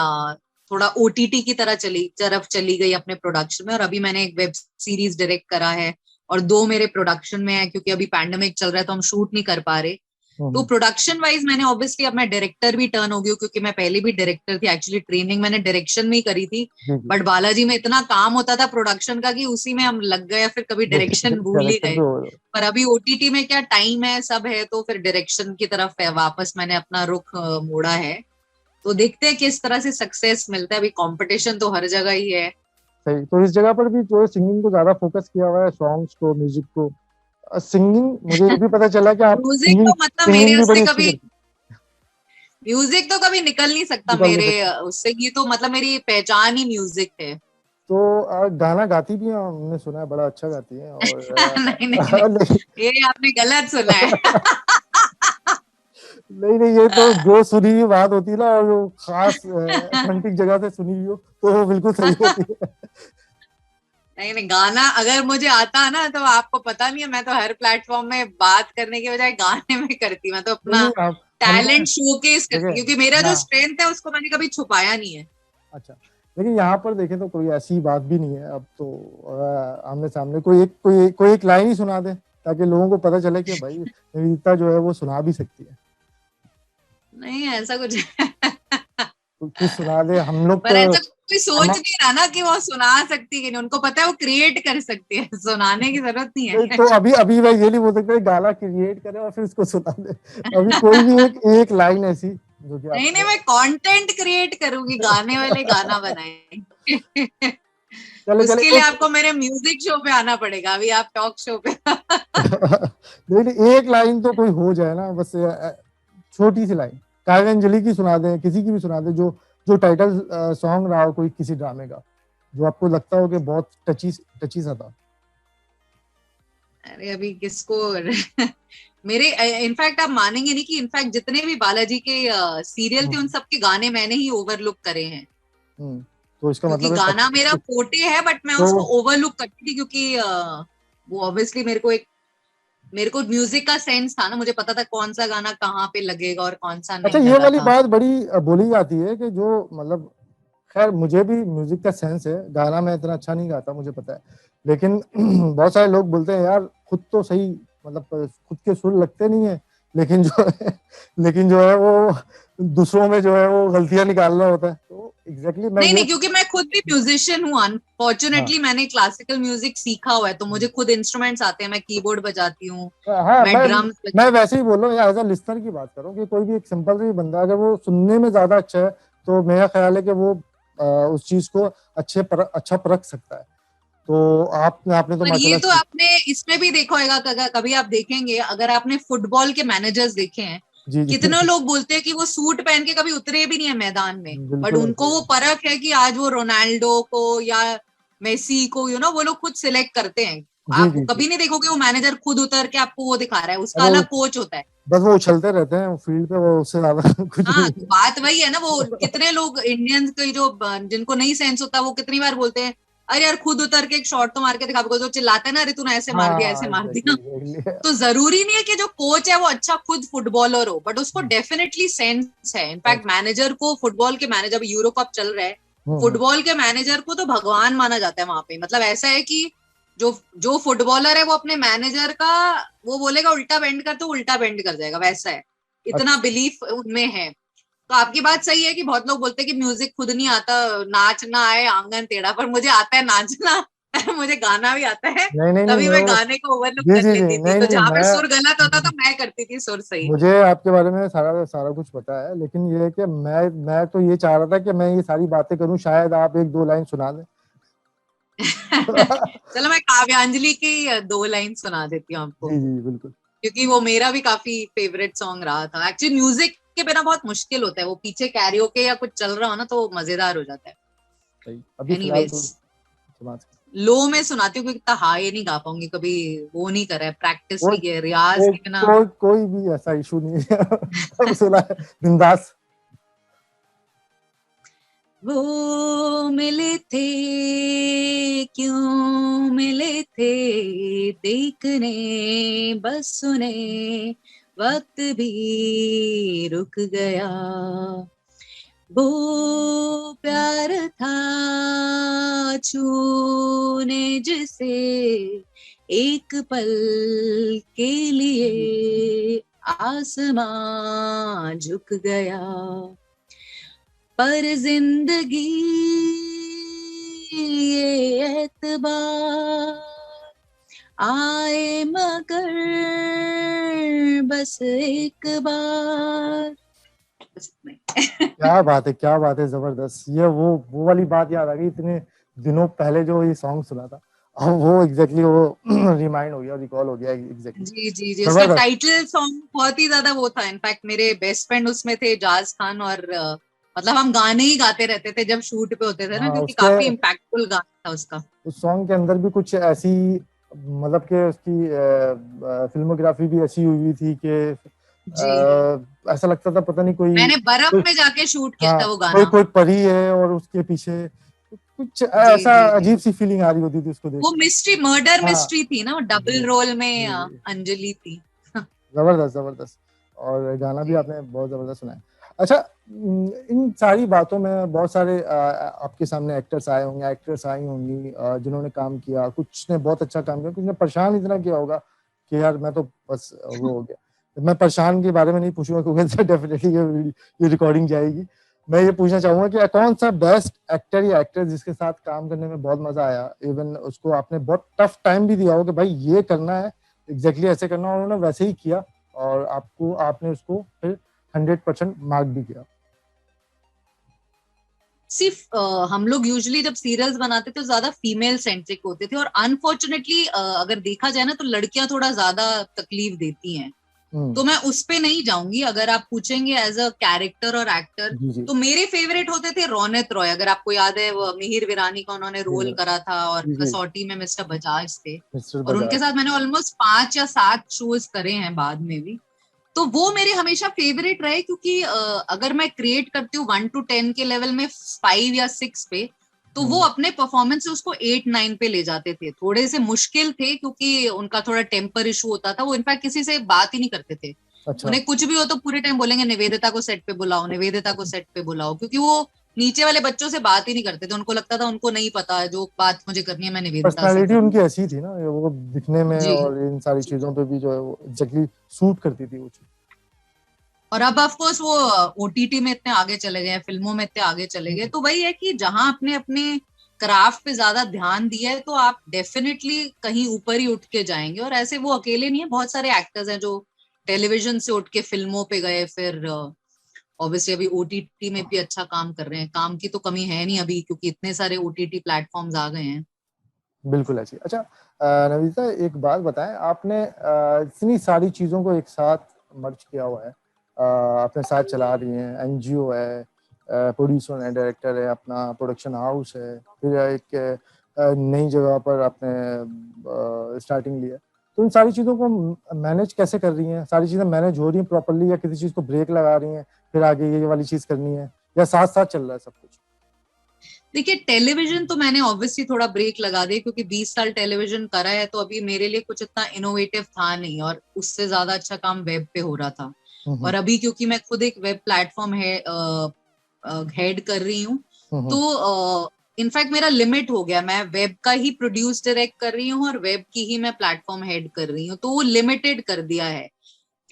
थोड़ा ओटीटी की तरफ चली गई अपने प्रोडक्शन में, और अभी मैंने एक वेब सीरीज डायरेक्ट करा है, और 2 मेरे प्रोडक्शन में है, क्योंकि अभी पैंडेमिक चल रहा है तो हम शूट नहीं कर पा रहे। तो हम्म। प्रोडक्शन वाइज मैंने ऑब्वियसली अब मैं डायरेक्टर भी टर्न हो गई हूँ, क्योंकि मैं पहले भी डायरेक्टर थी। एक्चुअली ट्रेनिंग मैंने डायरेक्शन में ही करी थी, जी जी। बट बालाजी में इतना काम होता था प्रोडक्शन का कि उसी में हम लग गए, फिर कभी डायरेक्शन भूल ही डायरेक्टर गए। भी हो रहे हो। पर अभी ओटीटी में क्या टाइम है, सब है, तो फिर डायरेक्शन की तरफ है, वापस मैंने अपना रुख मोड़ा है। तो देखते हैं किस तरह से सक्सेस मिलता है। अभी कंपटीशन तो हर जगह ही है। सही। तो इस जगह पर भी जो सिंगिंग को ज्यादा फोकस किया हुआ है, सॉन्ग्स को, म्यूजिक को, सिंगिंग, मुझे ये भी पता चला कि आप म्यूजिक सिंगिंग तो मतलब सिंगिंग मेरे भी उससे बड़ी अच्छी कभी, करते म्यूजिक तो कभी निकल नहीं सकता निकाल नहीं मेरे सकते। उससे। ये तो मतलब मेरी पहचान ही म्यूजिक है। तो गाना गाती भी हैं, हमने सुना है बड़ा अच्छा गाती हैं, और नहीं नहीं नहीं, नहीं ये आपने गलत सुना है। नहीं नहीं, ये तो जो सुनी हुई बात होती है ना, और जो खास ऑथेंटिक जगह से सुनी हुई हो तो वो बिल्कुल सही होती है। नहीं नहीं, गाना अगर मुझे आता ना तो आपको पता नहीं है, मैं तो हर प्लेटफॉर्म में बात करने के बजाय गाने में करती, मैं तो नहीं अपना नहीं, आप, हमने टैलेंट शोकेस करती, देखे क्योंकि मेरा जो यहाँ, स्ट्रेंथ है उसको मैंने कभी छुपाया नहीं है। अच्छा, लेकिन यहाँ पर देखें तो कोई ऐसी बात भी नहीं है अब तो। आमने सामने कोई एक लाइन ही सुना दे ताकि लोगों को पता चले कि भाई निवेदिता जो है वो सुना भी सकती है। नहीं ऐसा कुछ कुछ सुना दे, हम लोग पर तो ऐसा कोई सोच हम नहीं रहा ना कि वो सुना सकती है कि नहीं, उनको पता है वो क्रिएट कर सकती है, सुनाने की जरूरत नहीं नहीं, है। तो अभी अभी मैं ये नहीं बोल सकता गाना क्रिएट करे और फिर उसको सुना दे। अभी कोई भी एक एक लाइन ऐसी जो कि नहीं नहीं, आपको मैं कंटेंट क्रिएट करूंगी, गाने वाले गाना बनाएंगे। चले चले उसके लिए एक आपको मेरे म्यूजिक शो पे आना पड़ेगा, अभी आप टॉक शो पे। नहीं नहीं, एक लाइन तो कोई हो जाए ना बस, छोटी सी लाइन काव्यांजलि की सुना दें, किसी की भी सुना दें, जो जो टाइटल सॉन्ग रहा हो कोई किसी ड्रामे का, जो आपको लगता हो कि बहुत टची टची सा था? अरे अभी किसको मेरे इनफैक्ट आप मानेंगे नहीं कि इनफैक्ट जितने भी बालाजी के सीरियल थे उन हम्म। सबके गाने मैंने ही ओवरलुक करे हैं। तो इसका क्योंकि मतलब है गाना मेरा फोटे है बट मैं उसको तो ओवरलुक करती थी, क्योंकि वो ऑब्वियसली मेरे को म्यूजिक का सेंस था ना, मुझे पता था कौन सा गाना कहाँ पे लगेगा और कौन सा अच्छा, नहीं ये लगा वाली था। बात बड़ी बोली जाती है कि जो मतलब, खैर मुझे भी म्यूजिक का सेंस है, गाना मैं इतना अच्छा नहीं गाता मुझे पता है, लेकिन बहुत सारे लोग बोलते हैं यार खुद तो सही, मतलब खुद के सुर लगते नहीं है, लेकिन जो है लेकिन जो है वो दूसरों में जो है वो गलतियां निकालना होता है, तो एग्जैक्टली मैं नहीं ये। नहीं, क्योंकि मैं खुद भी म्यूजिशियन हूँ, हाँ अनफॉर्चुनेटली मैंने क्लासिकल म्यूजिक सीखा हुआ है, तो मुझे खुद इंस्ट्रूमेंट्स आते हैं, मैं कीबोर्ड बजाती हूँ, हाँ, मैं ड्रम्स मैं बजाती वैसे ही बोल रहा हूँ यार, एज अ लिसनर की बात करूँ कि कोई भी एक सिंपल सी बंदा अगर वो सुनने में ज्यादा अच्छा है, तो मेरा ख्याल है कि वो उस चीज को अच्छा परख सकता है। तो आपने आपने तो हूँ। पर ये माशाल्लाह तो आपने इसमें भी देखा होगा, कभी आप देखेंगे अगर आपने फुटबॉल के मैनेजर्स देखे हैं, जी जी कितने लोग बोलते हैं कि वो सूट पहन के कभी उतरे भी नहीं है मैदान में, बट बिल्कुल उनको ऐसे वो है। परख है कि आज वो रोनाल्डो को या मेसी को वो लोग खुद सिलेक्ट करते हैं। जी आप जी जी। कभी नहीं देखोगे वो मैनेजर खुद उतर के आपको वो दिखा रहा है, उसका अरे अलग कोच होता है। बस वो उछलते रहते हैं फील्ड पे, वो उससे ज्यादा कुछ हाँ, नहीं तो बात वही है ना, वो कितने लोग इंडियंस के जो जिनको नहीं सेंस होता वो कितनी बार बोलते हैं अरे यार खुद उतर के एक शॉट तो मार के दिखा, बिकॉज वो चिल्लाते हैं ना, अरे तूने ऐसे मार दिया ऐसे हाँ मार एग्जैक्टली दिया। एग्जैक्टली। तो जरूरी नहीं है कि जो कोच है वो अच्छा खुद फुटबॉलर हो, बट उसको डेफिनेटली सेंस है। इनफैक्ट मैनेजर को, फुटबॉल के मैनेजर, यूरो कप चल रहा है, फुटबॉल के मैनेजर को तो भगवान माना जाता है वहां पे। मतलब ऐसा है कि जो जो फुटबॉलर है वो अपने मैनेजर का, वो बोलेगा उल्टा बेंड कर तो उल्टा बेंड कर जाएगा, वैसा है, इतना अच्छा। बिलीफ उनमें है। तो आपकी बात सही है कि बहुत लोग बोलते हैं कि म्यूजिक खुद नहीं आता, नाचना आए आंगन टेढ़ा, पर मुझे आता है नाचना मुझे गाना भी आता है। नहीं नहीं नहीं, तभी मैं वो गाने को ओवरलुक जी कर जी जी, लेती थी, नहीं तो नहीं, जहां पे मैं सुर गलत होता था मैं करती थी सुर सही। मुझे आपके बारे में सारा सारा कुछ पता है, लेकिन ये है कि मैं तो ये चाह रहा था कि मैं ये सारी बातें करूं, शायद आप एक दो लाइन सुना दें। चलो मैं काव्यांजलि की दो लाइन सुना देती हूँ आपको, जी जी बिल्कुल। क्योंकि वो मेरा भी काफी फेवरेट सॉन्ग रहा था। एक्चुअली म्यूजिक के बिना बहुत मुश्किल होता है, वो पीछे कैरियोके या कुछ चल रहा हो ना तो मजेदार हो जाता है। सही, अभी फिलहाल एनीवेज, तो सुना सकते। लो में सुनाती हूँ क्योंकि इतना हाई नहीं गा पाऊंगी, कभी वो नहीं करा है, प्रैक्टिस कोई नहीं किया है, रियाज के बिना। कोई भी ऐसा इशू नहीं है। सब सुना है, बिंदास। वो मिले थे, क्यों मिले थे, देखने बस सुने, वक्त भी रुक गया, वो प्यार था छूने जिसे, एक पल के लिए आसमां झुक गया, पर जिंदगी ये एतबार आए मगर बस एक बार। बस इतना क्या बात है, क्या बात है, जबरदस्त। ये वो वाली बात याद आ गई, इतने दिनों पहले जो ये सॉन्ग सुना था, अब वो एग्जैक्टली वो रिमाइंड हो गया, रिकॉल हो गया एग्जैक्टली। जी जी जी, उसका जबरदस्त। टाइटल सॉन्ग बहुत ही ज्यादा वो था। इनफैक्ट मेरे बेस्ट फ्रेंड उसमें थे, जाज खान, और मतलब हम गाने ही गाते रहते थे जब शूट पे होते थे ना, हाँ, क्योंकि उसके काफी इम्पैक्टफुल गाना था उसका। उस सॉन्ग के अंदर भी कुछ ऐसी, मतलब कि उसकी फिल्मोग्राफी भी ऐसी हुई थी कि जी, ऐसा लगता था पता नहीं कोई मैंने बर्फ कोई में जाके शूट किया हाँ, था वो कोई गाना। कोई परी है और उसके पीछे कुछ जी ऐसा जी जी, अजीब सी फीलिंग आ रही होती थी उसको देख वो के। मिस्ट्री, मर्डर हाँ मिस्ट्री थी ना, वो जी डबल रोल में जी जी, अंजलि थी। जबरदस्त जबरदस्त। और गाना भी जी, आपने बहुत जबरदस्त सुना है। अच्छा, इन सारी बातों में बहुत सारे आपके सामने एक्टर्स आए होंगे, एक्ट्रेस आई होंगी, जिन्होंने काम किया, कुछ ने बहुत अच्छा काम किया, कुछ ने परेशान इतना किया होगा कि यार मैं तो बस वो हो गया। मैं परेशान के बारे में नहीं पूछूंगा क्योंकि डेफिनेटली ये रिकॉर्डिंग जाएगी। मैं ये पूछना चाहूंगा कि कौन सा बेस्ट एक्टर या एक्ट्रेस जिसके साथ काम करने में बहुत मजा आया, इवन उसको आपने बहुत टफ टाइम भी दिया हो कि भाई ये करना है, एग्जैक्टली ऐसे करना, उन्होंने वैसे ही किया, और आपने उसको फिर 100% मार्क भी किया। सिर्फ हम लोग यूजुअली जब सीरियल्स बनाते थे तो ज्यादा फीमेल सेंट्रिक होते थे, और अनफॉर्चुनेटली अगर देखा जाए ना तो लड़कियां थोड़ा ज्यादा तकलीफ देती हैं। तो मैं उस पे नहीं जाऊंगी। अगर आप पूछेंगे एज अ कैरेक्टर और एक्टर, जी जी तो मेरे फेवरेट होते थे रौनित रॉय। अगर आपको याद है, वो मिहिर वीरानी का उन्होंने रोल करा था, और जी जी कसौटी में मिस्टर बजाज थे। मिस्टर और उनके बजाज। साथ मैंने ऑलमोस्ट 5 या 7 शोज करे हैं बाद में भी। तो वो मेरे हमेशा फेवरेट रहे, क्योंकि अगर मैं क्रिएट करती हूँ 1 to 10 के लेवल में 5 या 6 पे, तो वो अपने परफॉर्मेंस से उसको 8-9 पे ले जाते थे। थोड़े से मुश्किल थे, क्योंकि उनका थोड़ा टेम्पर इशू होता था। वो इनफैक्ट किसी से बात ही नहीं करते थे। अच्छा। उन्हें कुछ भी हो तो पूरे टाइम बोलेंगे निवेदिता को सेट पे बुलाओ, निवेदिता को सेट पे बुलाओ, क्योंकि वो नीचे वाले बच्चों से बात ही नहीं करते थे। उनको लगता था उनको नहीं पता, जो बात मुझे करनी है मैं निवेदिता से पर्सनालिटी उनकी करूंगी। ऐसी थी ना, वो दिखने में जी और इन सारी जी। चीजों पे भी जो है वो एग्जैक्टली सूट करती थी वो चीज। और अब ऑफ कोर्स वो ओटीटी में इतने आगे चले गए हैं, फिल्मों में इतने आगे चले गए। तो वही है कि जहां आपने अपने क्राफ्ट पे ज्यादा ध्यान दिया है, तो आप डेफिनेटली कहीं ऊपर ही उठ के जाएंगे। और ऐसे वो अकेले नहीं है, बहुत सारे एक्टर्स हैं जो टेलीविजन से उठ के फिल्मों पे गए, फिर ऑब्वियसली अभी ओटीटी में भी अच्छा काम कर रहे हैं। काम की तो कमी है नहीं अभी, क्योंकि इतने सारे ओटीटी प्लेटफॉर्म्स आ गए हैं। बिल्कुल ऐसी। अच्छा नविता, एक बात बताएं, आपने इतनी सारी चीजों को एक साथ मर्ज किया हुआ है, अपने साथ चला रही हैं, एनजीओ है, प्रोड्यूसर है, डायरेक्टर है, अपना प्रोडक्शन हाउस है, फिर एक नई जगह पर आपने स्टार्टिंग लिया। तो इन सारी चीज़ों को मैनेज कैसे कर रही हैं? सारी चीज़ें मैनेज हो रही हैं प्रॉपरली, या किसी चीज़ को ब्रेक लगा रही हैं, फिर आगे ये वाली चीज़ करनी है, या साथ साथ चल रहा है सब कुछ? देखिए, टेलीविजन तो मैंने ऑब्वियसली थोड़ा ब्रेक लगा दिया, क्योंकि 20 साल टेलीविजन करा है, तो अभी मेरे लिए कुछ इतना इनोवेटिव था नहीं, और उससे ज्यादा अच्छा काम वेब पे हो रहा था। हम्म और अभी क्योंकि मैं खुद एक वेब प्लेटफॉर्म है हेड कर रही हूँ, हम्म तो इनफैक्ट मेरा लिमिट हो गया। मैं वेब का ही प्रोड्यूस डायरेक्ट कर रही हूँ, और वेब की ही मैं प्लेटफॉर्म हेड कर रही हूँ, तो वो लिमिटेड कर दिया है।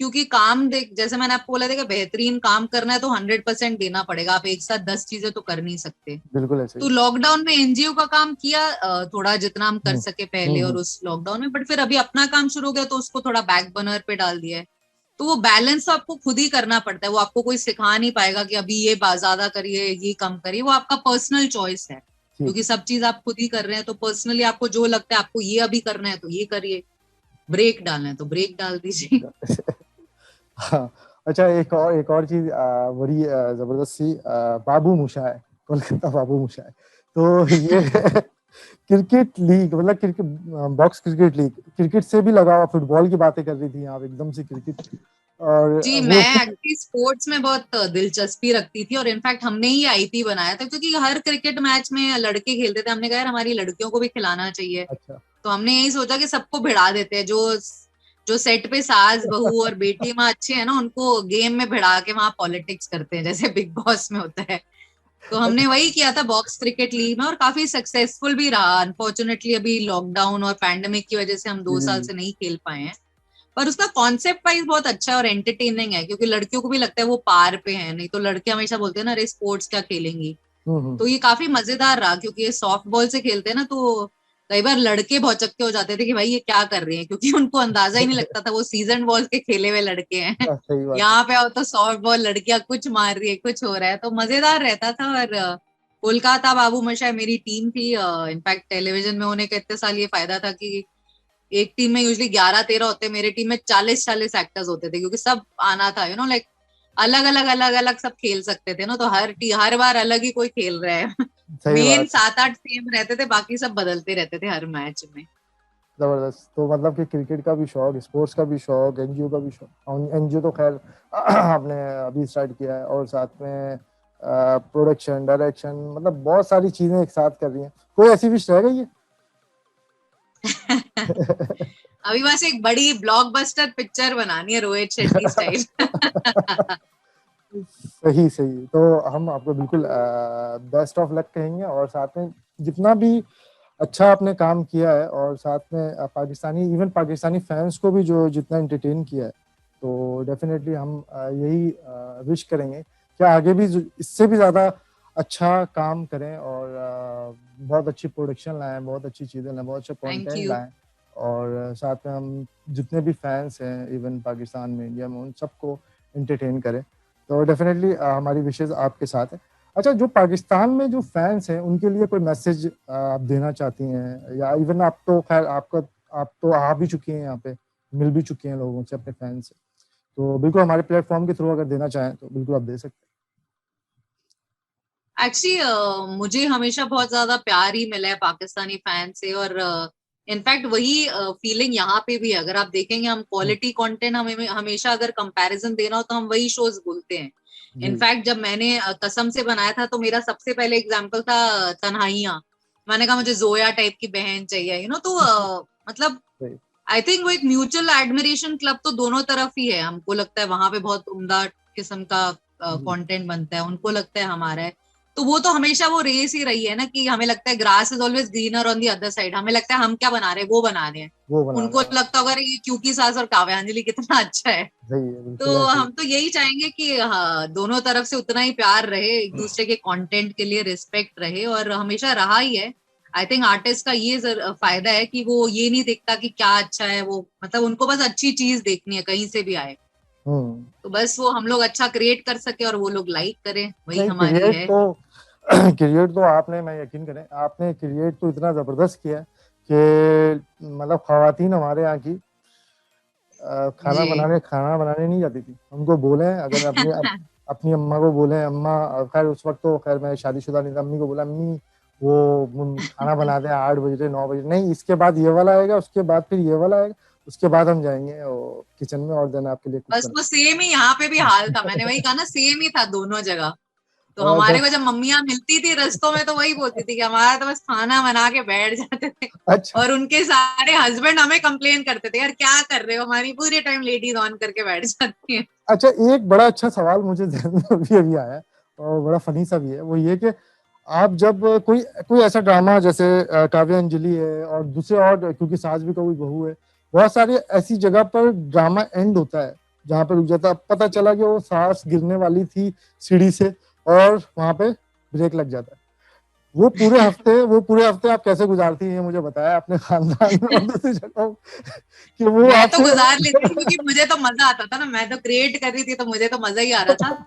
क्योंकि काम देख, जैसे मैंने आपको बोला था कि बेहतरीन काम करना है तो 100% देना पड़ेगा। आप एक साथ 10 चीजें तो कर नहीं सकते। बिल्कुल ऐसे तो ही। लॉकडाउन में एनजीओ का काम किया, थोड़ा जितना हम कर हम्म सके पहले और हम्म। उस लॉकडाउन में। बट फिर अभी अपना काम शुरू हो गया, तो उसको थोड़ा बैक बर्नर पे डाल दिया है। तो वो बैलेंस तो आपको खुद ही करना पड़ता है। वो आपको कोई सिखा नहीं पाएगा कि अभी ये ज्यादा करिए, ये कम करिए। वो आपका पर्सनल चॉइस है, ठीक। क्योंकि सब चीज आप खुद ही कर रहे हैं। तो पर्सनली आपको जो लगता है आपको ये अभी करना है तो ये करिए, ब्रेक डालना है तो ब्रेक डाल दीजिए। हाँ। अच्छा, एक और चीज बड़ी जबरदस्त सी, बाबू मूशा है, कोलकाता बाबू मूशा है। तो ये क्रिकेट लीग, मतलब cricket, box cricket league, cricket से भी लगा हुआ, फुटबॉल की बातें कर रही थी आप एकदम से क्रिकेट, और जी, मैं वो एक्चुअली स्पोर्ट्स में बहुत दिलचस्पी रखती थी, और इनफैक्ट हमने ही आईपी बनाया था, क्योंकि हर क्रिकेट मैच में लड़के खेलते थे। हमने कहा यार हमारी लड़कियों को भी खिलाना चाहिए। अच्छा। तो हमने यही सोचा कि सबको भिड़ा देते हैं, जो जो सेट पे सास बहू और बेटी माँ अच्छे हैं ना, उनको गेम में भिड़ा के वहां पॉलिटिक्स करते हैं, जैसे बिग बॉस में होता है। तो हमने वही किया था बॉक्स क्रिकेट लीग में, और काफी सक्सेसफुल भी रहा। अनफॉर्चुनेटली अभी लॉकडाउन और पैंडेमिक की वजह से हम जी 2 साल जी से नहीं खेल पाए हैं। पर उसका कॉन्सेप्ट वाइज बहुत अच्छा है और एंटरटेनिंग है, क्योंकि लड़कियों को भी लगता है वो पार पे है। नहीं तो लड़के हमेशा बोलते हैं ना, अरे स्पोर्ट्स क्या खेलेंगी। हम्म। तो ये काफी मजेदार रहा, क्योंकि ये सॉफ्ट बॉल से खेलते हैं ना, तो कई बार लड़के बहुत चक्के हो जाते थे कि भाई ये क्या कर रहे हैं, क्योंकि उनको अंदाजा ही नहीं लगता था वो सीजन बॉल के खेले हुए लड़के हैं। सही बात है। यहाँ पे आओ तो सॉफ्ट बॉल, लड़कियां कुछ मार रही है, कुछ हो रहा है, तो मजेदार रहता था। और कोलकाता बाबू मोशाय मेरी टीम थी। इनफैक्ट टेलीविजन में होने का इतने साल ये फायदा था कि एक टीम में यूजली 11-13 होते, मेरे टीम में 40-40 एक्टर्स होते थे, क्योंकि सब आना था, लाइक अलग अलग सब खेल सकते थे ना। तो हर बार अलग ही कोई खेल रहा है। सही मेन बात है। 7-8 सेम रहते थे, बाकी सब बदलते रहते थे हर मैच में। जबरदस्त। तो मतलब कि क्रिकेट का भी शौक, स्पोर्ट्स का भी शौक, एनजीओ का भी शौक। एनजीओ तो खैर आपने अभी स्टार्ट किया है, और साथ में प्रोडक्शन, डायरेक्शन, मतलब बहुत सारी चीजें एक साथ कर रही हैं। कोई ऐसी विश रह गई है? अभी बस एक बड़ी ब्लॉकबस्टर पिक्चर बनानी है रोहित शेट्टी स्टाइल। सही सही। तो हम आपको बिल्कुल बेस्ट ऑफ लक कहेंगे, और साथ में जितना भी अच्छा आपने काम किया है, और साथ में इवन पाकिस्तानी फैंस को भी जो जितना एंटरटेन किया है, तो डेफिनेटली हम यही विश करेंगे कि आगे भी इससे भी ज़्यादा अच्छा काम करें, और बहुत अच्छी प्रोडक्शन लाएं, बहुत अच्छी चीज़ें लाएं, बहुत अच्छा थैंक कंटेंट यू। लाएं। और साथ में हम जितने भी फैंस हैं, इवन पाकिस्तान में, इंडिया में, उन सबको एंटरटेन करें। तो डेफिनेटली हमारी विशेष आपके साथ है। अच्छा, जो पाकिस्तान में जो फैंस हैं, उनके लिए कोई मैसेज आप देना चाहती हैं, या इवन आप तो खैर आप तो आ भी चुकी हैं यहाँ पे, मिल भी चुकी हैं लोगों से, अपने फैंस से, तो बिल्कुल हमारे प्लेटफॉर्म के थ्रू अगर देना चाहें तो बिल्कुल आप दे सकते एक्चुअली मुझे हमेशा बहुत ज्यादा प्यार ही मिला है पाकिस्तानी फैन से, और इनफैक्ट वही फीलिंग यहाँ पे भी है। अगर आप देखेंगे, हम हैं। क्वालिटी कंटेंट हमें हमेशा अगर कंपैरिजन देना हो तो हम वही शोज बोलते हैं। जी। इनफैक्ट जब मैंने कसम से बनाया था तो मेरा सबसे पहले एग्जाम्पल था तन्हाइयां। मैंने कहा मुझे जोया टाइप की बहन चाहिए, तो मतलब सही। आई थिंक वो एक म्यूचुअल एडमिरेशन क्लब तो दोनों तरफ ही है। हमको लगता है वहां पे बहुत उम्दा किस्म का जी। कंटेंट बनता है, उनको लगता है हमारा है। तो वो तो हमेशा वो रेस ही रही है ना, कि हमें लगता है grass is always greener on the other side. हमें लगता है हम क्या बना रहे हैं, वो बना रहे हैं। वो बना उनको रहे हैं। लगता होगा अरे ये क्यूकी सास और काव्यांजलि कितना अच्छा है। सही है, बिल्कुल तो ऐसे ही। हम तो यही चाहेंगे कि हाँ, दोनों तरफ से उतना ही प्यार रहे, एक दूसरे के कंटेंट के लिए रिस्पेक्ट रहे, और हमेशा रहा ही है। आई थिंक आर्टिस्ट का ये फायदा है कि वो ये नहीं देखता कि क्या अच्छा है, वो मतलब उनको बस अच्छी चीज देखनी है कहीं से भी आए। हम्म। तो बस वो हम लोग अच्छा क्रिएट कर सके और वो लोग लाइक करें, वही नहीं, हमारी क्रिएट है। तो क्रिएट तो आपने, मैं यकीन करें, आपने क्रिएट तो इतना जबरदस्त किया कि मतलब खवातीन हमारे यहाँ की जी। खाना बनाने नहीं जाती थी। उनको बोले अगर अपनी अम्मा को बोले, अम्मा, खैर उस वक्त तो खैर मैं शादीशुदा नहीं था, अम्मी को बोला अम्मी वो खाना बना दें 8 बजे 9 बजे, नहीं इसके बाद ये वाला आएगा, उसके बाद फिर ये वाला आएगा, उसके बाद हम जाएंगे किचन में और देना आपके लिए कुक बस करना। वो सेम ही यहाँ पे भी हाल था, मैंने वही कहा ना, सेम ही था दोनों जगह। तो और हमारे को बस। जब मम्मियाँ मिलती थी रस्तों में तो वही बोलती थी कि हमारा तो बस खाना बना के बैठ जाते थे, अच्छा। और उनके सारे हस्बैंड हमें कंप्लेन करते थे, यार क्या कर रहे हो, हमारी पूरे टाइम लेडीज ऑन करके बैठ जाती हैं। अच्छा, एक बड़ा अच्छा सवाल मुझे ध्यान में अभी अभी आया है और बड़ा फनी सा भी है, वो ये कि आप जब कोई कोई ऐसा ड्रामा जैसे काव्य अंजलि है और दूसरे, और क्योंकि सास भी कभी बहू है, बहुत सारी ऐसी जगह पर ड्रामा एंड होता है जहाँ पे रुक जाता है, पता चला कि वो सास गिरने वाली थी सीढ़ी से और वहां पे ब्रेक लग जाता है। वो पूरे हफ्ते आप कैसे गुजारती हैं, ये मुझे बताया अपने खानदान में और दूसरी जगहों कि वो मैं तो आपसे गुजार लेती थी क्योंकि मुझे तो मजा आता था ना, मैं तो क्रिएट कर रही थी तो मुझे तो मजा ही आ रहा था।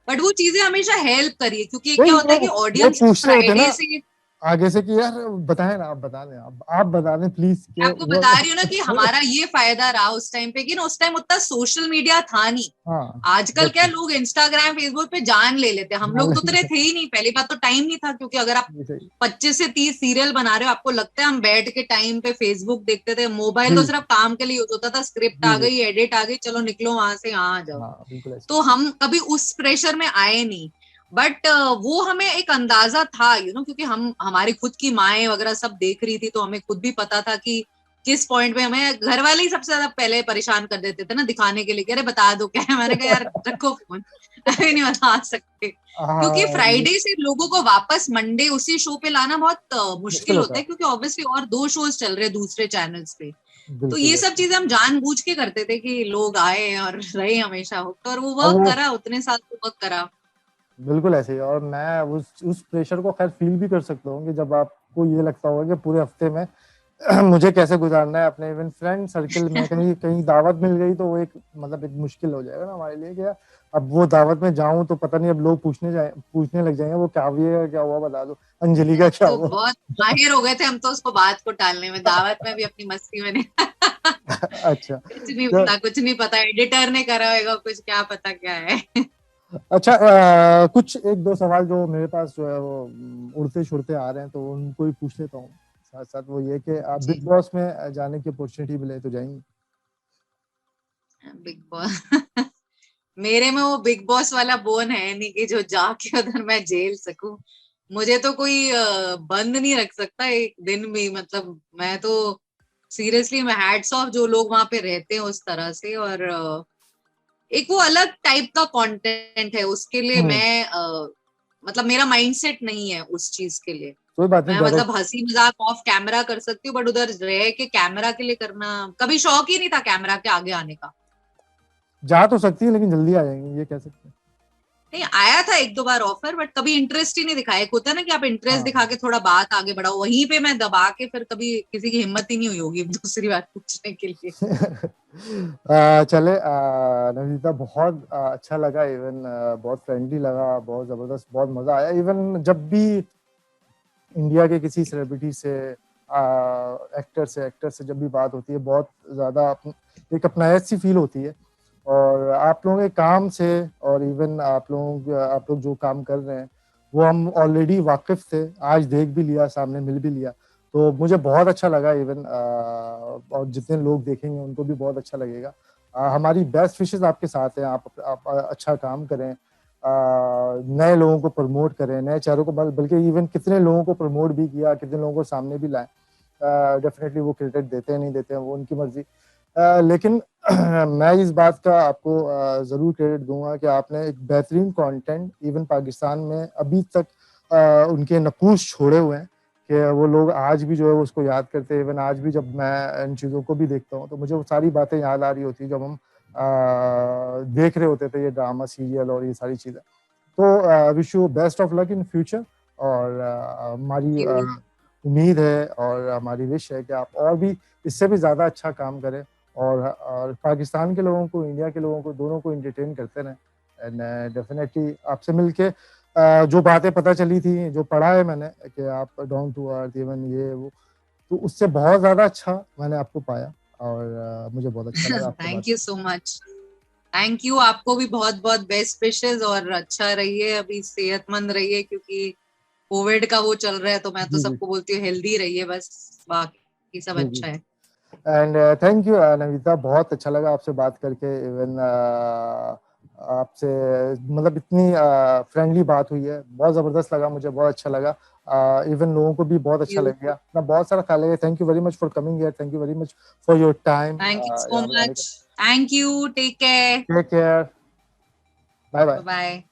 बट वो चीजें हमेशा हेल्प करी है, क्योंकि क्या नहीं, होता है कि वो ऑडियंस पूछ रहे होते ना फ्राइडे से, आगे से कि यार बताएं ना, आप बता दें, आप बता दें प्लीज मैं के आपको वो। बता रही हूँ ना कि हमारा ये फायदा रहा उस टाइम पे कि ना, उस टाइम उतना सोशल मीडिया था नहीं। हाँ, आजकल क्या लोग इंस्टाग्राम फेसबुक पे जान ले लेते हैं, हम लोग तो उतने थे ही नहीं। पहली बात तो टाइम नहीं था, क्योंकि अगर आप सही। 25 से 30 सीरियल बना रहे हो, आपको लगता है हम बैठ के टाइम पे फेसबुक देखते थे। मोबाइल जी तो सिर्फ काम के लिए यूज होता था, स्क्रिप्ट जी आ जी। गई, एडिट आ गई, चलो निकलो वहां से यहाँ आ जाओ। हाँ, बिल्कुल ऐसे। तो हम कभी उस प्रेशर में आए नहीं। बट वो हमें एक अंदाजा था, क्योंकि हम हमारी खुद की माएं वगैरह सब देख रही थी, तो हमें खुद भी पता था कि किस पॉइंट पे हमें घर वाले ही सबसे ज्यादा पहले परेशान कर देते थे ना, दिखाने के लिए कि अरे बता दो क्या है। मैंने कहा यार रखो फोन, अभी नहीं बता सकते। क्योंकि हाँ, ये फ्राइडे से लोगों को वापस मंडे उसी शो पे लाना बहुत मुश्किल मुश्किल होता होता है। है, क्योंकि ऑब्वियसली और दो शोज चल रहे हैं दूसरे चैनल्स पे। तो बिल्कुल ये सब बिल्कुल। चीजें हम जानबूझ के करते थे कि लोग आए और रहे हमेशा होक्ड, और वो अब वर्क वो करा, उतने साल तो वर्क करा। बिल्कुल ऐसे ही, और मैं उस प्रेशर को खैर फील भी कर सकता हूँ कि जब आपको ये लगता होगा कि पूरे हफ्ते में मुझे कैसे गुजारना है अपने इवन फ्रेंड सर्किल में, कहीं कहीं दावत मिल गई तो वो एक मतलब एक मुश्किल हो जाएगा ना हमारे लिए कि यार अब वो दावत में जाऊं तो पता नहीं अब लोग पूछने लग जाएंगे वो काव्य का क्या हुआ बता दो, अंजलि का क्या तो हुआ। बहुत माहिर हो गए थे हम तो उसको बात को टालने में, दावत में भी अपनी मस्ती में नहीं। अच्छा। तो कुछ नहीं पता, एडिटर ने करा होगा कुछ, क्या पता क्या है। अच्छा, कुछ एक दो सवाल जो मेरे पास जो है वो उड़ते छुड़ते आ रहे हैं तो उनको ही पूछ लेता हूँ साथ साथ। वो ये कि आप जी। बिग बॉस में जाने की अपॉर्चुनिटी मिले तो जाएंगे? बिग बॉस मेरे में वो बिग बॉस वाला बोन है नहीं कि जो जाके उधर मैं झेल सकूं। मुझे तो कोई बंद नहीं रख सकता एक दिन भी, मतलब मैं तो सीरियसली, मैं हैट्स ऑफ जो लोग वहां पे रहते हैं उस तरह से। और एक वो अलग टाइप का कंटेंट है, उसके लिए हम्म। मैं मतलब मेरा माइंडसेट नहीं है उस चीज के लिए। कोई बात नहीं, मैं घरों मतलब हंसी मजाक ऑफ कैमरा कर सकती हूँ, बट उधर रह के कैमरा के लिए करना कभी शौक ही नहीं था, कैमरा के आगे आने का। जा तो सकती है लेकिन जल्दी आ जाएंगे, ये कह सकते हैं। नहीं, आया था एक दो बार ऑफर, बट कभी इंटरेस्ट ही नहीं दिखाया। एक होता है ना कि आप इंटरेस्ट दिखा हाँ। के थोड़ा बात आगे बढ़ाओ, वहीं पे मैं दबा के फिर कभी किसी की हिम्मत ही नहीं हुई होगी दूसरी बात पूछने के लिए। चले, नवनीता, बहुत अच्छा लगा, इवन बहुत फ्रेंडली लगा, बहुत जबरदस्त, बहुत मजा आया। इवन जब भी इंडिया के किसी सेलिब्रिटी से, एक्टर से जब भी बात होती है बहुत ज्यादा एक अपनायत सी फील होती है। और आप लोगों के काम से और इवन आप लोग जो काम कर रहे हैं वो हम ऑलरेडी वाकिफ थे, आज देख भी लिया, सामने मिल भी लिया, तो मुझे बहुत अच्छा लगा। इवन और जितने लोग देखेंगे उनको भी बहुत अच्छा लगेगा। हमारी बेस्ट विशेस आपके साथ हैं, आप अच्छा काम करें, नए लोगों को प्रमोट करें, नए चेहरों को, बल्कि इवन कितने लोगों को प्रमोट भी किया, कितने लोगों को सामने भी लाएं। डेफिनेटली वो क्रेडिट देते हैं नहीं देते हैं वो उनकी मर्जी, लेकिन मैं इस बात का आपको ज़रूर क्रेडिट दूंगा कि आपने एक बेहतरीन कंटेंट इवन पाकिस्तान में अभी तक उनके नकूश छोड़े हुए हैं कि वो लोग आज भी जो है उसको याद करते हैं। इवन आज भी जब मैं इन चीज़ों को भी देखता हूँ तो मुझे वो सारी बातें याद आ रही होती है जब हम देख रहे होते थे ये ड्रामा सीरियल और ये सारी चीज़ें। तो wish you best of luck in future, और हमारी उम्मीद है और हमारी विश है कि आप और भी इससे भी ज़्यादा अच्छा काम करें और पाकिस्तान के लोगों को, इंडिया के लोगों को, दोनों को एंटरटेन करते रहें। एंड डेफिनेटली आपसे मिलके जो बातें पता चली थी, जो पढ़ा है मैंने कि आप डाउन टू अर्थ इवन ये वो, तो उससे बहुत ज़्यादा अच्छा मैंने आपको पाया और मुझे बहुत अच्छा लगा आपसे बात thank you so much. Thank you, आपको भी बहुत बहुत बेस्ट विशेस, और अच्छा रहिए, अभी सेहतमंद रहिए, क्योंकि कोविड का वो चल रहा है, तो मैं तो जी, जी, सबको बोलती हूँ हेल्दी रहिए, बस बाकी सब जी, जी। अच्छा है। एंड थैंक यू नविता, बहुत अच्छा लगा आपसे बात करके। इवन आपसे मतलब इतनी फ्रेंडली बात हुई है, बहुत ज़बरदस्त लगा, मुझे बहुत अच्छा लगा। इवन लोगों को भी बहुत अच्छा लगेगा। अपना बहुत सारा ख्याल रखिए। Thank you very much for coming here, thank you very much for your time thank you so यहाँ पे आने का। Much. Thank you, take care, take care, bye bye. Bye bye.